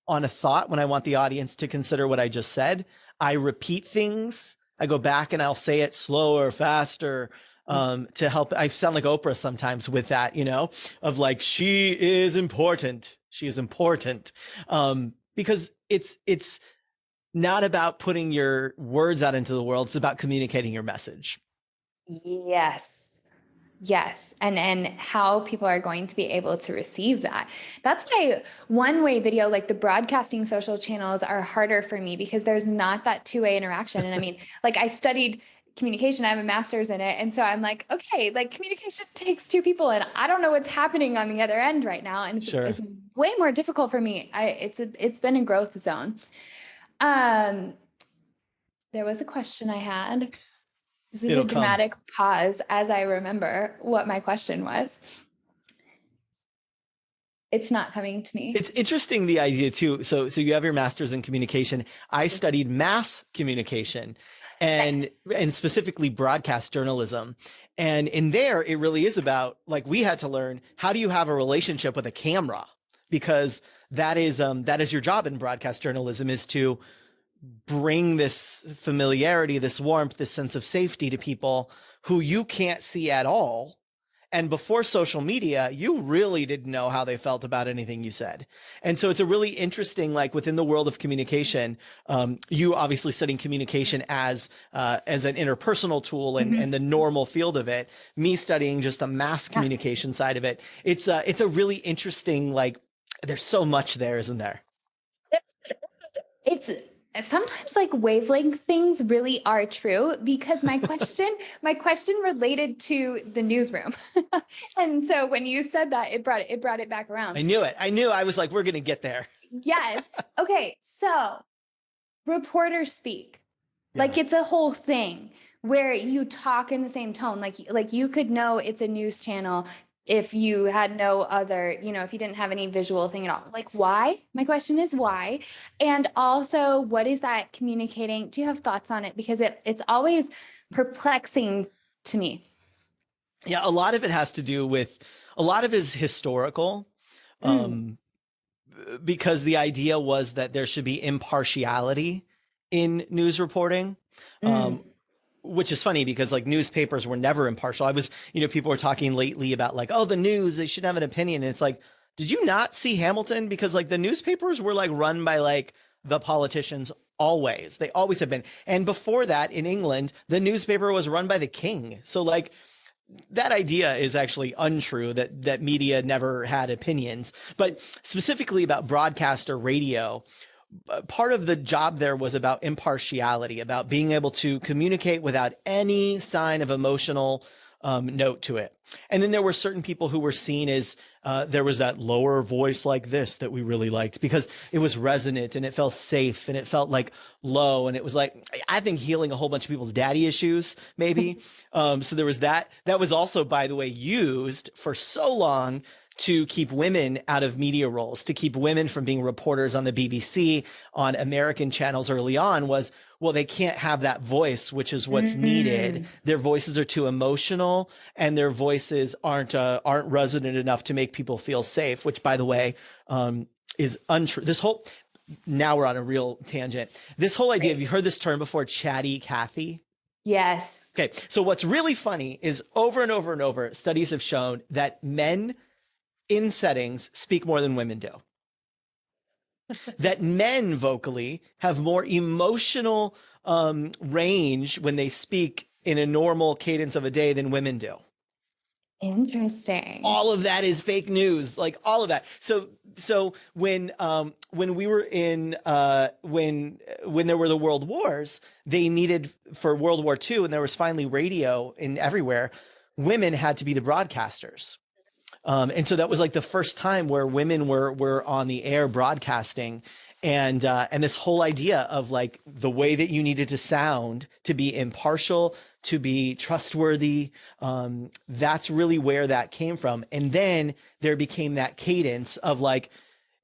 on a thought when I want the audience to consider what I just said. I repeat things. I go back and I'll say it slower, faster, to help. I sound like Oprah sometimes with that, of like, she is important. She is important. Because it's not about putting your words out into the world. It's about communicating your message. Yes. Yes. And how people are going to be able to receive that. That's why one-way video, like the broadcasting social channels, are harder for me because there's not that two-way interaction. And I mean, like I studied communication, I have a master's in it. And so I'm like, okay, like communication takes two people and I don't know what's happening on the other end right now. And it's way more difficult for me. It's been a growth zone. There was a question I had. This is a dramatic pause as I remember what my question was. It's not coming to me. It's interesting, the idea too. So you have your master's in communication. I studied mass communication and specifically broadcast journalism. And in there, it really is about, like, we had to learn, how do you have a relationship with a camera? Because that is your job in broadcast journalism, is to bring this familiarity, this warmth, this sense of safety to people who you can't see at all. And before social media, you really didn't know how they felt about anything you said. And so it's a really interesting, like within the world of communication, you obviously studying communication as an interpersonal tool and the normal field of it, me studying just the mass communication side of it. It's a really interesting, like, there's so much there, isn't there? It's sometimes like wavelength things really are true, because my question related to the newsroom. And so when you said that, it brought it back around. I knew it. I was like, we're going to get there. Yes. Okay. So reporters speak. Like it's a whole thing where you talk in the same tone. Like you could know it's a news channel if you had no other, if you didn't have any visual thing at all. Like, why? My question is why? And also, what is that communicating? Do you have thoughts on it? Because it's always perplexing to me. Yeah, a lot of it has to do with, a lot of it is historical, because the idea was that there should be impartiality in news reporting. Which is funny because like newspapers were never impartial. People were talking lately about like, oh, the news, they should have an opinion. And it's like, did you not see Hamilton? Because like the newspapers were like run by like the politicians always. They always have been. And before that in England, the newspaper was run by the king. So like that idea is actually untrue, that media never had opinions. But specifically about broadcast or radio, part of the job there was about impartiality, about being able to communicate without any sign of emotional note to it. And then there were certain people who were seen as, there was that lower voice like this that we really liked because it was resonant and it felt safe and it felt like low. And it was like, I think, healing a whole bunch of people's daddy issues, maybe. So there was that. That was also, by the way, used for so long to keep women out of media roles, to keep women from being reporters on the BBC, on American channels early on, was, well, they can't have that voice, which is what's needed. Their voices are too emotional and their voices aren't resonant enough to make people feel safe, which, by the way, is untrue. Now we're on a real tangent. This whole idea, have you heard this term before, chatty Cathy? Yes. Okay. So what's really funny is over and over and over, studies have shown that men in settings speak more than women do. That men vocally have more emotional range when they speak in a normal cadence of a day than women do. Interesting. All of that is fake news, like all of that. So when we were in when there were the world wars, they needed, for World War II, and there was finally radio in everywhere, women had to be the broadcasters. And so that was like the first time where women were on the air broadcasting, and this whole idea of like the way that you needed to sound to be impartial, to be trustworthy. That's really where that came from. And then there became that cadence of like,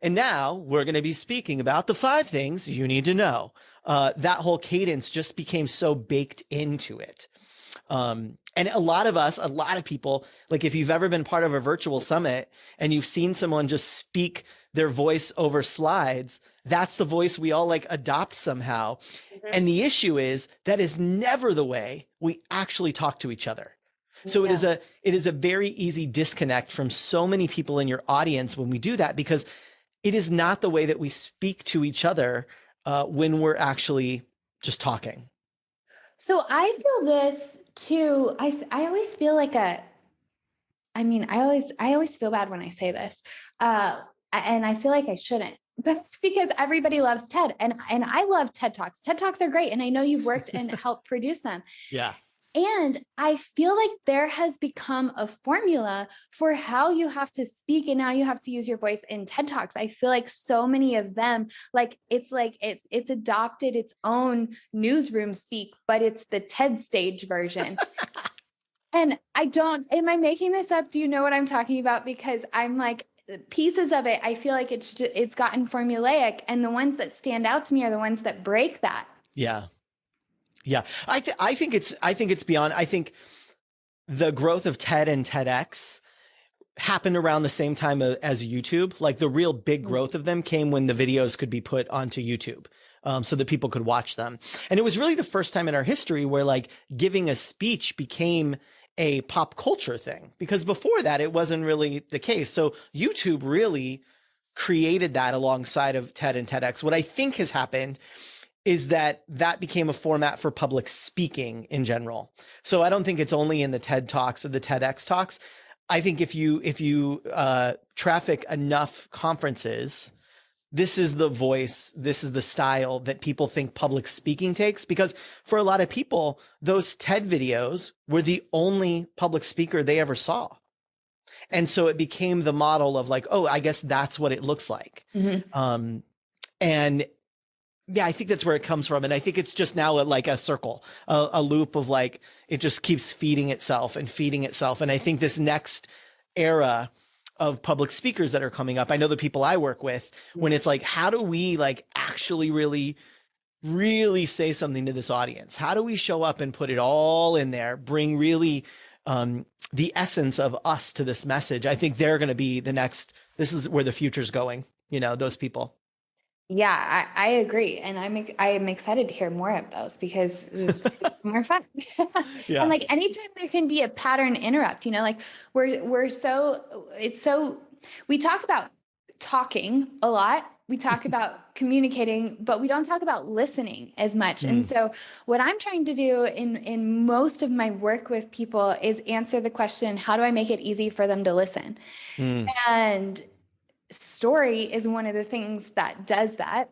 and now we're going to be speaking about the 5 things you need to know. That whole cadence just became so baked into it. And a lot of people, like if you've ever been part of a virtual summit and you've seen someone just speak their voice over slides, that's the voice we all like adopt somehow. And the issue is that is never the way we actually talk to each other. So it is a very easy disconnect from so many people in your audience when we do that, because it is not the way that we speak to each other when we're actually just talking? So I feel this too. I always feel like I always feel bad when I say this. And I feel like I shouldn't, but because everybody loves TED and I love TED Talks. TED Talks are great. And I know you've worked and helped produce them. Yeah. And I feel like there has become a formula for how you have to speak and how you have to use your voice in TED Talks. I feel like so many of them, it's adopted its own newsroom speak, but it's the TED stage version. And am I making this up? Do you know what I'm talking about? Because I'm like, pieces of it, I feel like it's gotten formulaic, and the ones that stand out to me are the ones that break that. Yeah. Yeah. I think it's beyond. I think the growth of TED and TEDx happened around the same time as YouTube. Like the real big growth of them came when the videos could be put onto YouTube. So that people could watch them. And it was really the first time in our history where like giving a speech became a pop culture thing, because before that, it wasn't really the case. So YouTube really created that alongside of TED and TEDx. What I think has happened is that became a format for public speaking in general. So I don't think it's only in the TED Talks or the TEDx Talks. I think if you traffic enough conferences, this is the voice, this is the style that people think public speaking takes, because for a lot of people, those TED videos were the only public speaker they ever saw. And so it became the model of like, oh, I guess that's what it looks like. Mm-hmm. And yeah, I think that's where it comes from. And I think it's just now like a circle, a loop of like, it just keeps feeding itself and feeding itself. And I think this next era of public speakers that are coming up, I know the people I work with, when it's like, how do we like actually really, really say something to this audience? How do we show up and put it all in there, bring really the essence of us to this message? I think they're going to be this is where the future's going, those people. Yeah, I agree. And I am excited to hear more of those because it's more fun. Yeah. And like anytime there can be a pattern interrupt, like we talk about talking a lot. We talk about communicating, but we don't talk about listening as much. And so what I'm trying to do in most of my work with people is answer the question, how do I make it easy for them to listen? And story is one of the things that does that.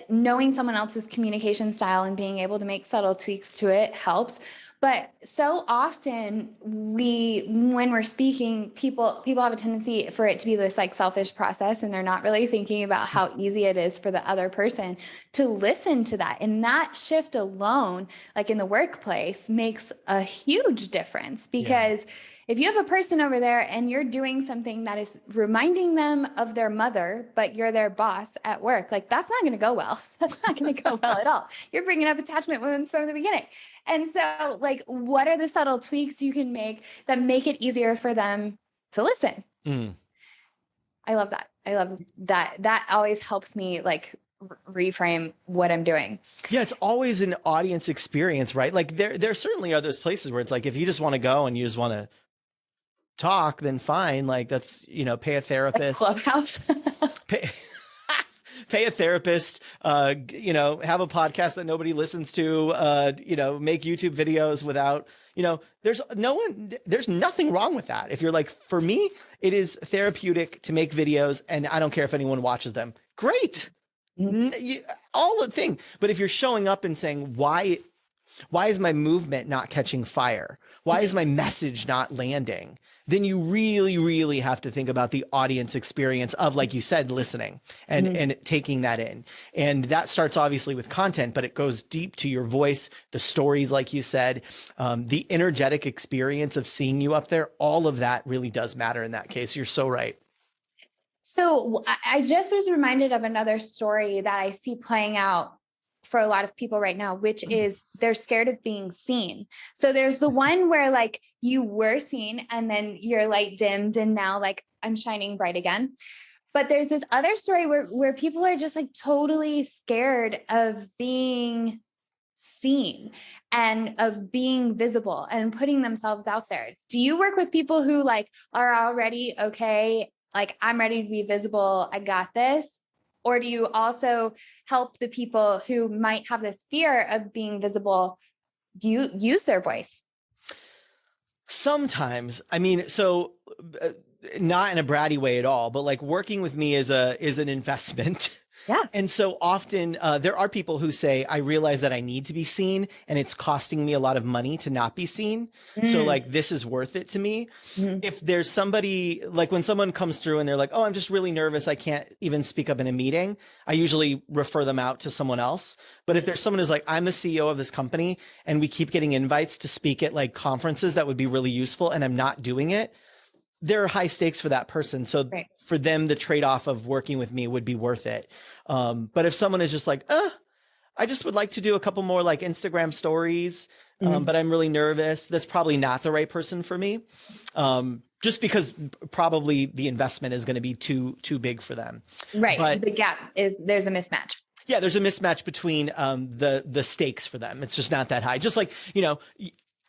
Knowing someone else's communication style and being able to make subtle tweaks to it helps. But so often when we're speaking, people have a tendency for it to be this like selfish process, and they're not really thinking about how easy it is for the other person to listen to that. And that shift alone, like in the workplace, makes a huge difference, because if you have a person over there and you're doing something that is reminding them of their mother, but you're their boss at work, like that's not going to go well. That's not going to go well at all. You're bringing up attachment wounds from the beginning. And so like, what are the subtle tweaks you can make that make it easier for them to listen? I love that. I love that. That always helps me like reframe what I'm doing. Yeah, it's always an audience experience, right? Like there certainly are those places where it's like, if you just want to go and you just want to talk, then fine. Like that's, pay a therapist. Like Clubhouse. Pay a therapist, have a podcast that nobody listens to, make YouTube videos without, there's nothing wrong with that. If you're like, for me, it is therapeutic to make videos and I don't care if anyone watches them. Great. All the thing. But if you're showing up and saying, why is my movement not catching fire? Why is my message not landing? Then you really, really have to think about the audience experience of, like you said, listening and taking that in. And that starts obviously with content, but it goes deep to your voice, the stories, like you said, the energetic experience of seeing you up there. All of that really does matter in that case. You're so right. So I just was reminded of another story that I see playing out for a lot of people right now, which is they're scared of being seen. So there's the one where like you were seen and then your light dimmed and now like I'm shining bright again. But there's this other story where people are just like totally scared of being seen and of being visible and putting themselves out there. Do you work with people who like are already okay? Like I'm ready to be visible. I got this. Or do you also help the people who might have this fear of being visible use their voice? Sometimes, I mean, so not in a bratty way at all, but like working with me is an investment. Yeah. And so often there are people who say, I realize that I need to be seen and it's costing me a lot of money to not be seen. So like, this is worth it to me. If there's somebody, like when someone comes through and they're like, oh, I'm just really nervous, I can't even speak up in a meeting, I usually refer them out to someone else. But if there's someone who's like, I'm the CEO of this company and we keep getting invites to speak at like conferences that would be really useful and I'm not doing it, there are high stakes for that person. So for them, the trade-off of working with me would be worth it. But if someone is just like, I just would like to do a couple more like Instagram stories, but I'm really nervous, that's probably not the right person for me. Just because probably the investment is going to be too big for them. Right. But the gap is, there's a mismatch. Yeah, there's a mismatch between the stakes for them. It's just not that high. Just like,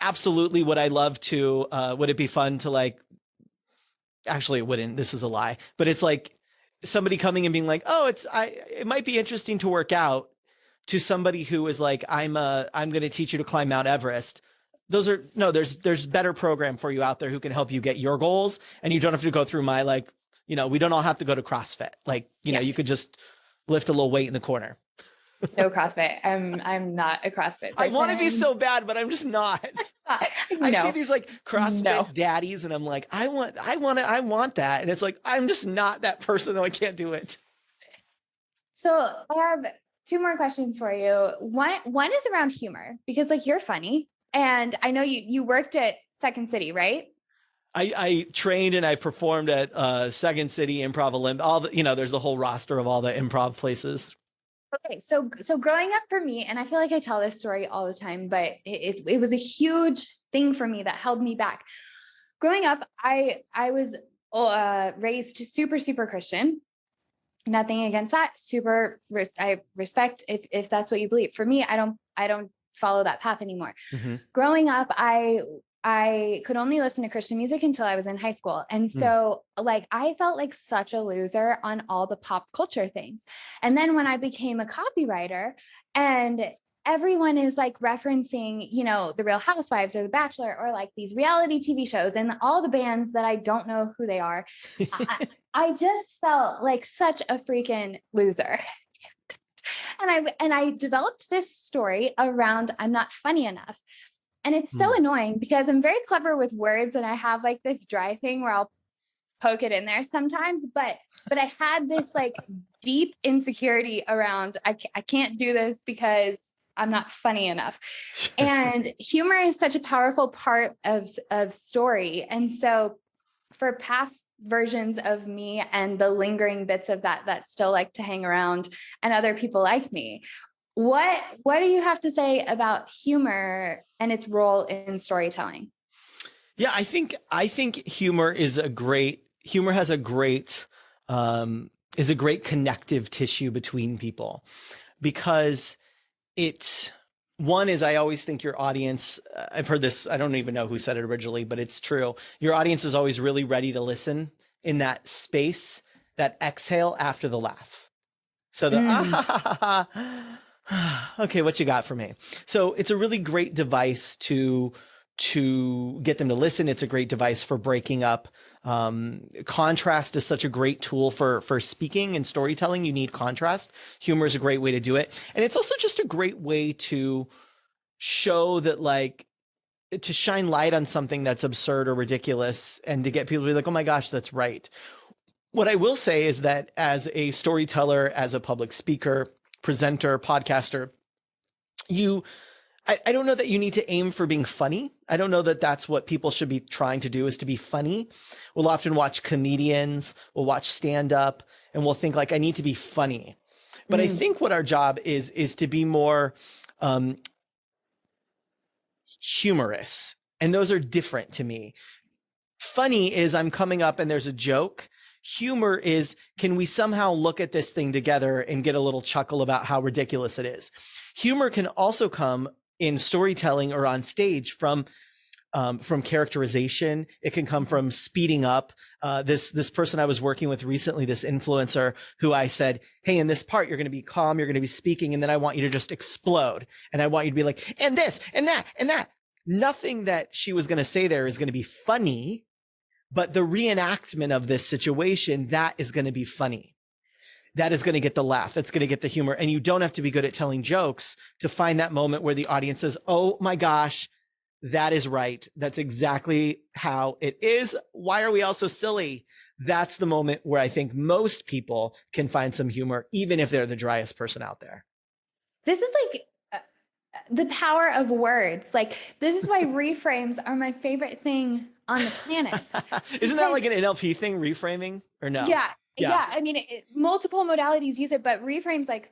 absolutely would I love to, would it be fun to like, actually it wouldn't, this is a lie, but it's like somebody coming and being like, oh, it might be interesting to work out, to somebody who is like, I'm going to teach you to climb Mount Everest. There's better program for you out there who can help you get your goals. And you don't have to go through my, like, we don't all have to go to CrossFit. Like, you could just lift a little weight in the corner. No CrossFit. I'm not a CrossFit person. I want to be so bad, but I'm just not. I see these like CrossFit daddies and I'm like, I want that. And it's like, I'm just not that person, though I can't do it. So I have two more questions for you. One is around humor, because like you're funny. And I know you worked at Second City, right? I trained and I performed at Second City, Improv Olympics, there's a whole roster of all the improv places. Okay, so growing up for me, and I feel like I tell this story all the time, but it was a huge thing for me that held me back. Growing up, I was raised super, super Christian. Nothing against that. I respect if that's what you believe. For me, I don't follow that path anymore. Growing up, I could only listen to Christian music until I was in high school. And so like, I felt like such a loser on all the pop culture things. And then when I became a copywriter and everyone is like referencing, the Real Housewives or The Bachelor or like these reality TV shows and all the bands that I don't know who they are, I just felt like such a freaking loser. And I developed this story around, I'm not funny enough. And it's so annoying because I'm very clever with words and I have like this dry thing where I'll poke it in there sometimes, but I had this like deep insecurity around, I can't do this because I'm not funny enough. And humor is such a powerful part of story. And so for past versions of me and the lingering bits of that still like to hang around and other people like me, what do you have to say about humor and its role in storytelling? Yeah, I think humor has a great connective tissue between people, because one is, I always think your audience, I've heard this, I don't even know who said it originally, but it's true. Your audience is always really ready to listen in that space, that exhale after the laugh. So okay, what you got for me? So it's a really great device to get them to listen. It's a great device for breaking up. Contrast is such a great tool for speaking and storytelling. You need contrast. Humor is a great way to do it. And it's also just a great way to show that, like, to shine light on something that's absurd or ridiculous and to get people to be like, oh my gosh, that's right. What I will say is that as a storyteller, as a public speaker, presenter, podcaster, I don't know that you need to aim for being funny. I don't know that that's what people should be trying to do, is to be funny. We'll often watch comedians, we'll watch stand-up, and we'll think like, I need to be funny. But I think what our job is to be more humorous. And those are different to me. Funny is I'm coming up and there's a joke. Humor is, can we somehow look at this thing together and get a little chuckle about how ridiculous it is? Humor can also come in storytelling or on stage from from characterization. It can come from speeding up. This person I was working with recently, this influencer who I said, hey, in this part, you're going to be calm, you're going to be speaking, and then I want you to just explode. And I want you to be like, and this, and that, and that. Nothing that she was going to say there is going to be funny, but the reenactment of this situation, that is going to be funny. That is going to get the laugh. That's going to get the humor. And you don't have to be good at telling jokes to find that moment where the audience says, oh my gosh, that is right. That's exactly how it is. Why are we all so silly? That's the moment where I think most people can find some humor, even if they're the driest person out there. This is like the power of words. Like, this is why reframes are my favorite thing on the planet. Isn't that like an NLP thing, reframing, or no? Yeah. I mean, multiple modalities use it, but reframes, like,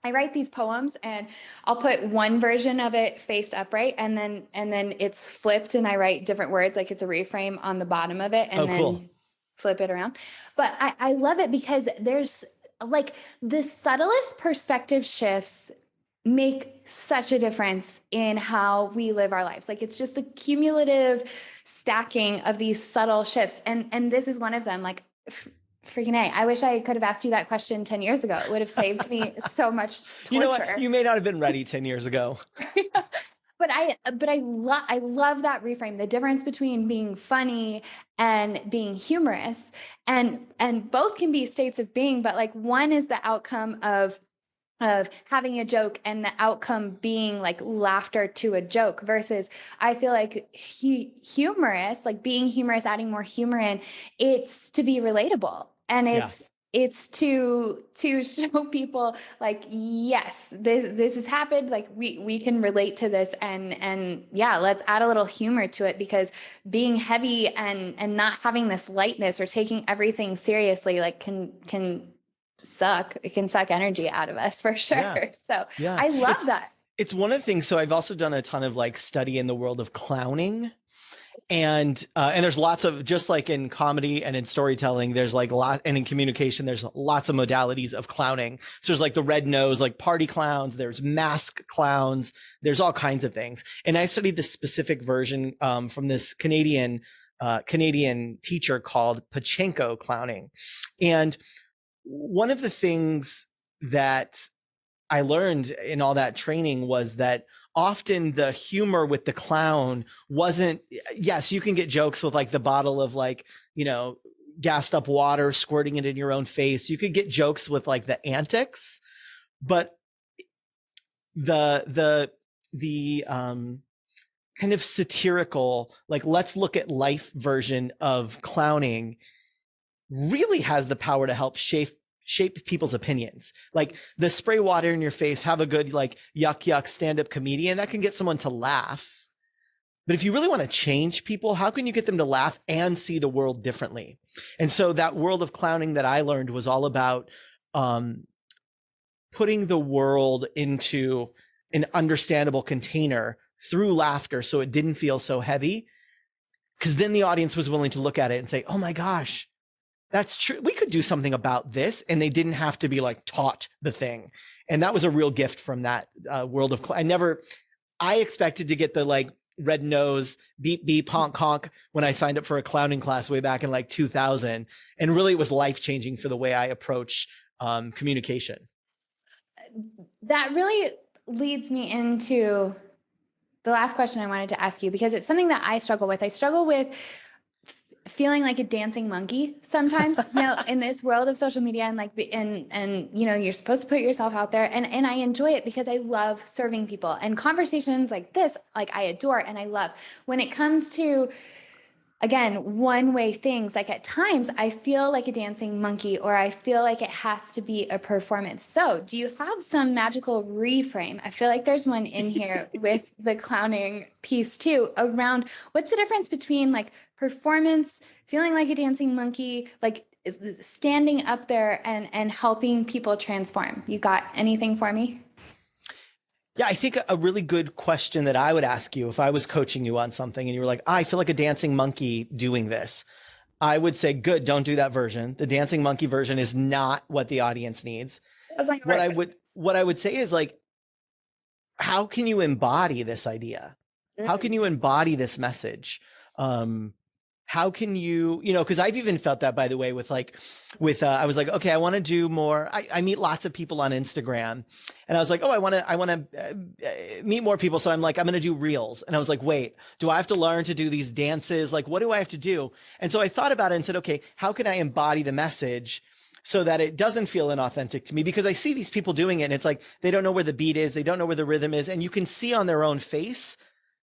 I write these poems and I'll put one version of it faced upright and then it's flipped and I write different words, like it's a reframe on the bottom of it and then flip it around. But I love it because there's like the subtlest perspective shifts make such a difference in how we live our lives. Like, it's just the cumulative stacking of these subtle shifts. And this is one of them. Like, freaking A. I wish I could have asked you that question 10 years ago. It would have saved me so much torture. You know what? You may not have been ready 10 years ago. But I love that reframe, the difference between being funny and being humorous. And both can be states of being, but like one is the outcome of having a joke and the outcome being like laughter to a joke, versus I feel like humorous, like being humorous, adding more humor in, it's to be relatable. And it's to show people like, yes, this has happened. Like we can relate to this, and yeah, let's add a little humor to it, because being heavy and not having this lightness or taking everything seriously, like can suck. It can suck energy out of us for sure. Yeah. So yeah. I love that. It's one of the things. So I've also done a ton of like study in the world of clowning. And there's lots of, just like in comedy and in storytelling, there's like and in communication, there's lots of modalities of clowning. So there's like the red nose, like party clowns, there's mask clowns, there's all kinds of things. And I studied this specific version from this Canadian teacher called Pachenko clowning. And one of the things that I learned in all that training was that often the humor with the clown wasn't, yes, you can get jokes with like the bottle of like, you know, gassed up water, squirting it in your own face. You could get jokes with like the antics, but the kind of satirical, like, let's look at life version of clowning really has the power to help shape people's opinions. Like the spray water in your face, have a good like yuck stand-up comedian, that can get someone to laugh. But if you really want to change people, how can you get them to laugh and see the world differently? And so that world of clowning that I learned was all about putting the world into an understandable container through laughter, so it didn't feel so heavy. Because then the audience was willing to look at it and say, oh my gosh, that's true. We could do something about this. And they didn't have to be like taught the thing. And that was a real gift from that world of, I expected to get the like red nose, beep, beep, honk, honk when I signed up for a clowning class way back in like 2000. And really it was life-changing for the way I approach communication. That really leads me into the last question I wanted to ask you, because it's something that I struggle with. I struggle with feeling like a dancing monkey sometimes, you know, in this world of social media, and like, and, you know, you're supposed to put yourself out there, and I enjoy it because I love serving people, and conversations like this, like I adore and I love. When it comes to, again, one-way things, like at times I feel like a dancing monkey, or I feel like it has to be a performance. So do you have some magical reframe? I feel like there's one in here with the clowning piece too, around what's the difference between like performance, feeling like a dancing monkey, like standing up there and helping people transform. You got anything for me? Yeah, I think a really good question that I would ask you if I was coaching you on something and you were like, I feel like a dancing monkey doing this, I would say, good, don't do that version. The dancing monkey version is not what the audience needs. Like, what I would say is like, how can you embody this idea? How can you embody this message? How can you, because I've even felt that, by the way, I was like, okay, I want to do more. I meet lots of people on Instagram, and I was like, oh, I want to meet more people. So I'm like, I'm going to do reels. And I was like, wait, do I have to learn to do these dances? Like, what do I have to do? And so I thought about it and said, okay, how can I embody the message so that it doesn't feel inauthentic to me? Because I see these people doing it, and it's like, they don't know where the beat is. They don't know where the rhythm is. And you can see on their own face,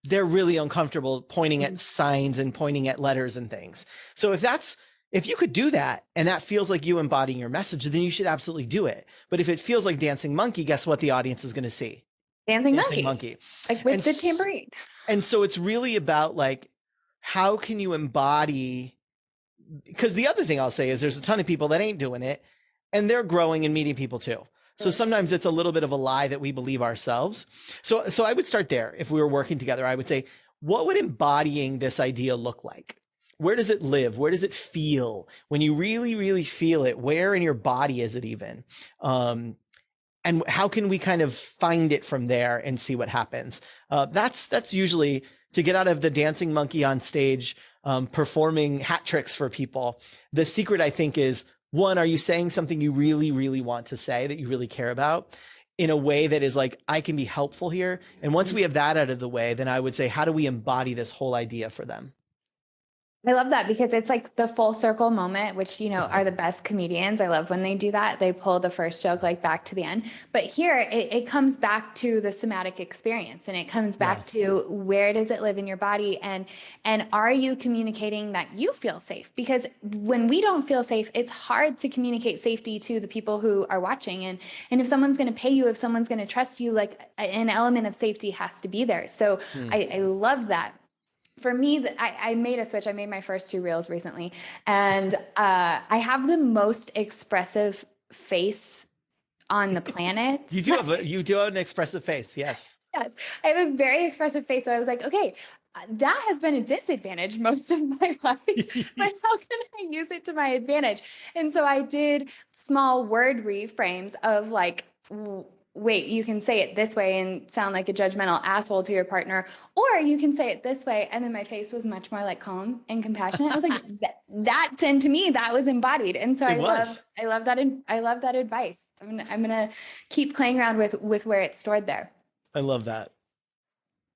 they're really uncomfortable pointing at signs and pointing at letters and things. So if you could do that and that feels like you embodying your message, then you should absolutely do it. But if it feels like Dancing Monkey, guess what the audience is going to see? Dancing monkey. Like with the tambourine. And so it's really about like, how can you embody? Because the other thing I'll say is there's a ton of people that ain't doing it, and they're growing and meeting people too. So sometimes it's a little bit of a lie that we believe ourselves. So I would start there. If we were working together, I would say, what would embodying this idea look like? Where does it live? Where does it feel? When you really, really feel it, where in your body is it even? And how can we kind of find it from there and see what happens? That's usually to get out of the dancing monkey on stage, performing hat tricks for people. The secret, I think, is, one, are you saying something you really, really want to say, that you really care about, in a way that is like, I can be helpful here? And once we have that out of the way, then I would say, how do we embody this whole idea for them? I love that, because it's like the full circle moment, which, are the best comedians. I love when they do that. They pull the first joke like back to the end. But here it comes back to the somatic experience, and it comes back to, where does it live in your body? And are you communicating that you feel safe? Because when we don't feel safe, it's hard to communicate safety to the people who are watching. And if someone's going to pay you, if someone's going to trust you, like, an element of safety has to be there. So I love that. For me, I made a switch. I made my first 2 reels recently, and I have the most expressive face on the planet. You do have an expressive face. Yes. Yes. I have a very expressive face. So I was like, okay, that has been a disadvantage most of my life, but how can I use it to my advantage? And so I did small word reframes of like, wait, you can say it this way and sound like a judgmental asshole to your partner, or you can say it this way. And then my face was much more like calm and compassionate. I was like, and to me, that was embodied. And so I love that advice. I'm going to keep playing around with where it's stored there. I love that.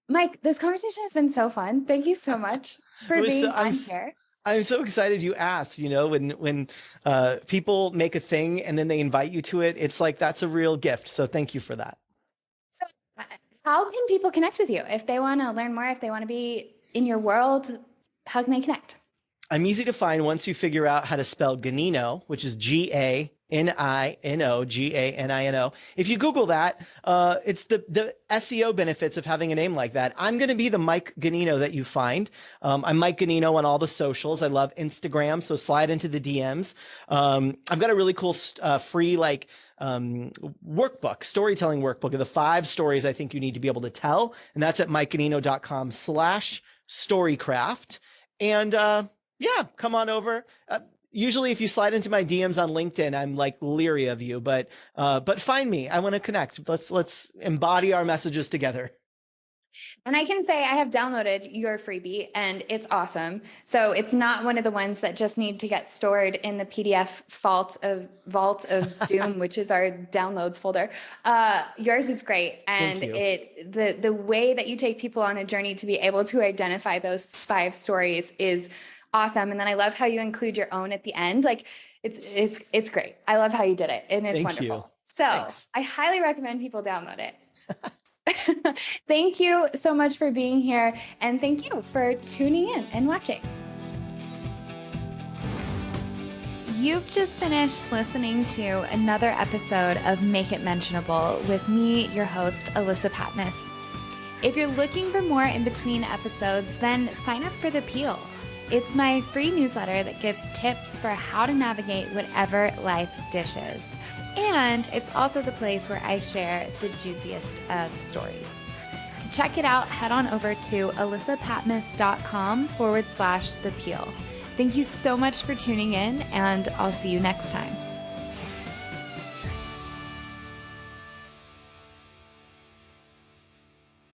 Mike, this conversation has been so fun. Thank you so much for being on here. I'm so excited you asked. When people make a thing and then they invite you to it, it's like, that's a real gift. So thank you for that. So how can people connect with you? If they want to learn more, if they want to be in your world, how can they connect? I'm easy to find once you figure out how to spell Ganino, which is Ganino, Ganino. If you Google that, it's the SEO benefits of having a name like that. I'm going to be the Mike Ganino that you find. I'm Mike Ganino on all the socials. I love Instagram, so slide into the DMs. I've got a really cool free workbook, storytelling workbook of the 5 stories I think you need to be able to tell. And that's at mikeganino.com/storycraft. And come on over. Usually if you slide into my DMs on LinkedIn, I'm like leery of you, but find me. I want to connect. Let's embody our messages together. And I can say I have downloaded your freebie and it's awesome. So it's not one of the ones that just need to get stored in the PDF vault of doom, which is our downloads folder. Yours is great. And the way that you take people on a journey to be able to identify those 5 stories is awesome. And then I love how you include your own at the end. Like it's great. I love how you did it. And it's wonderful. You. So thanks. I highly recommend people download it. Thank you so much for being here. And thank you for tuning in and watching. You've just finished listening to another episode of Make It Mentionable with me, your host, Alyssa Patmos. If you're looking for more in between episodes, then sign up for The Peel. It's my free newsletter that gives tips for how to navigate whatever life dishes. And it's also the place where I share the juiciest of stories. To check it out, head on over to alyssapatmos.com/The Peel. Thank you so much for tuning in, and I'll see you next time.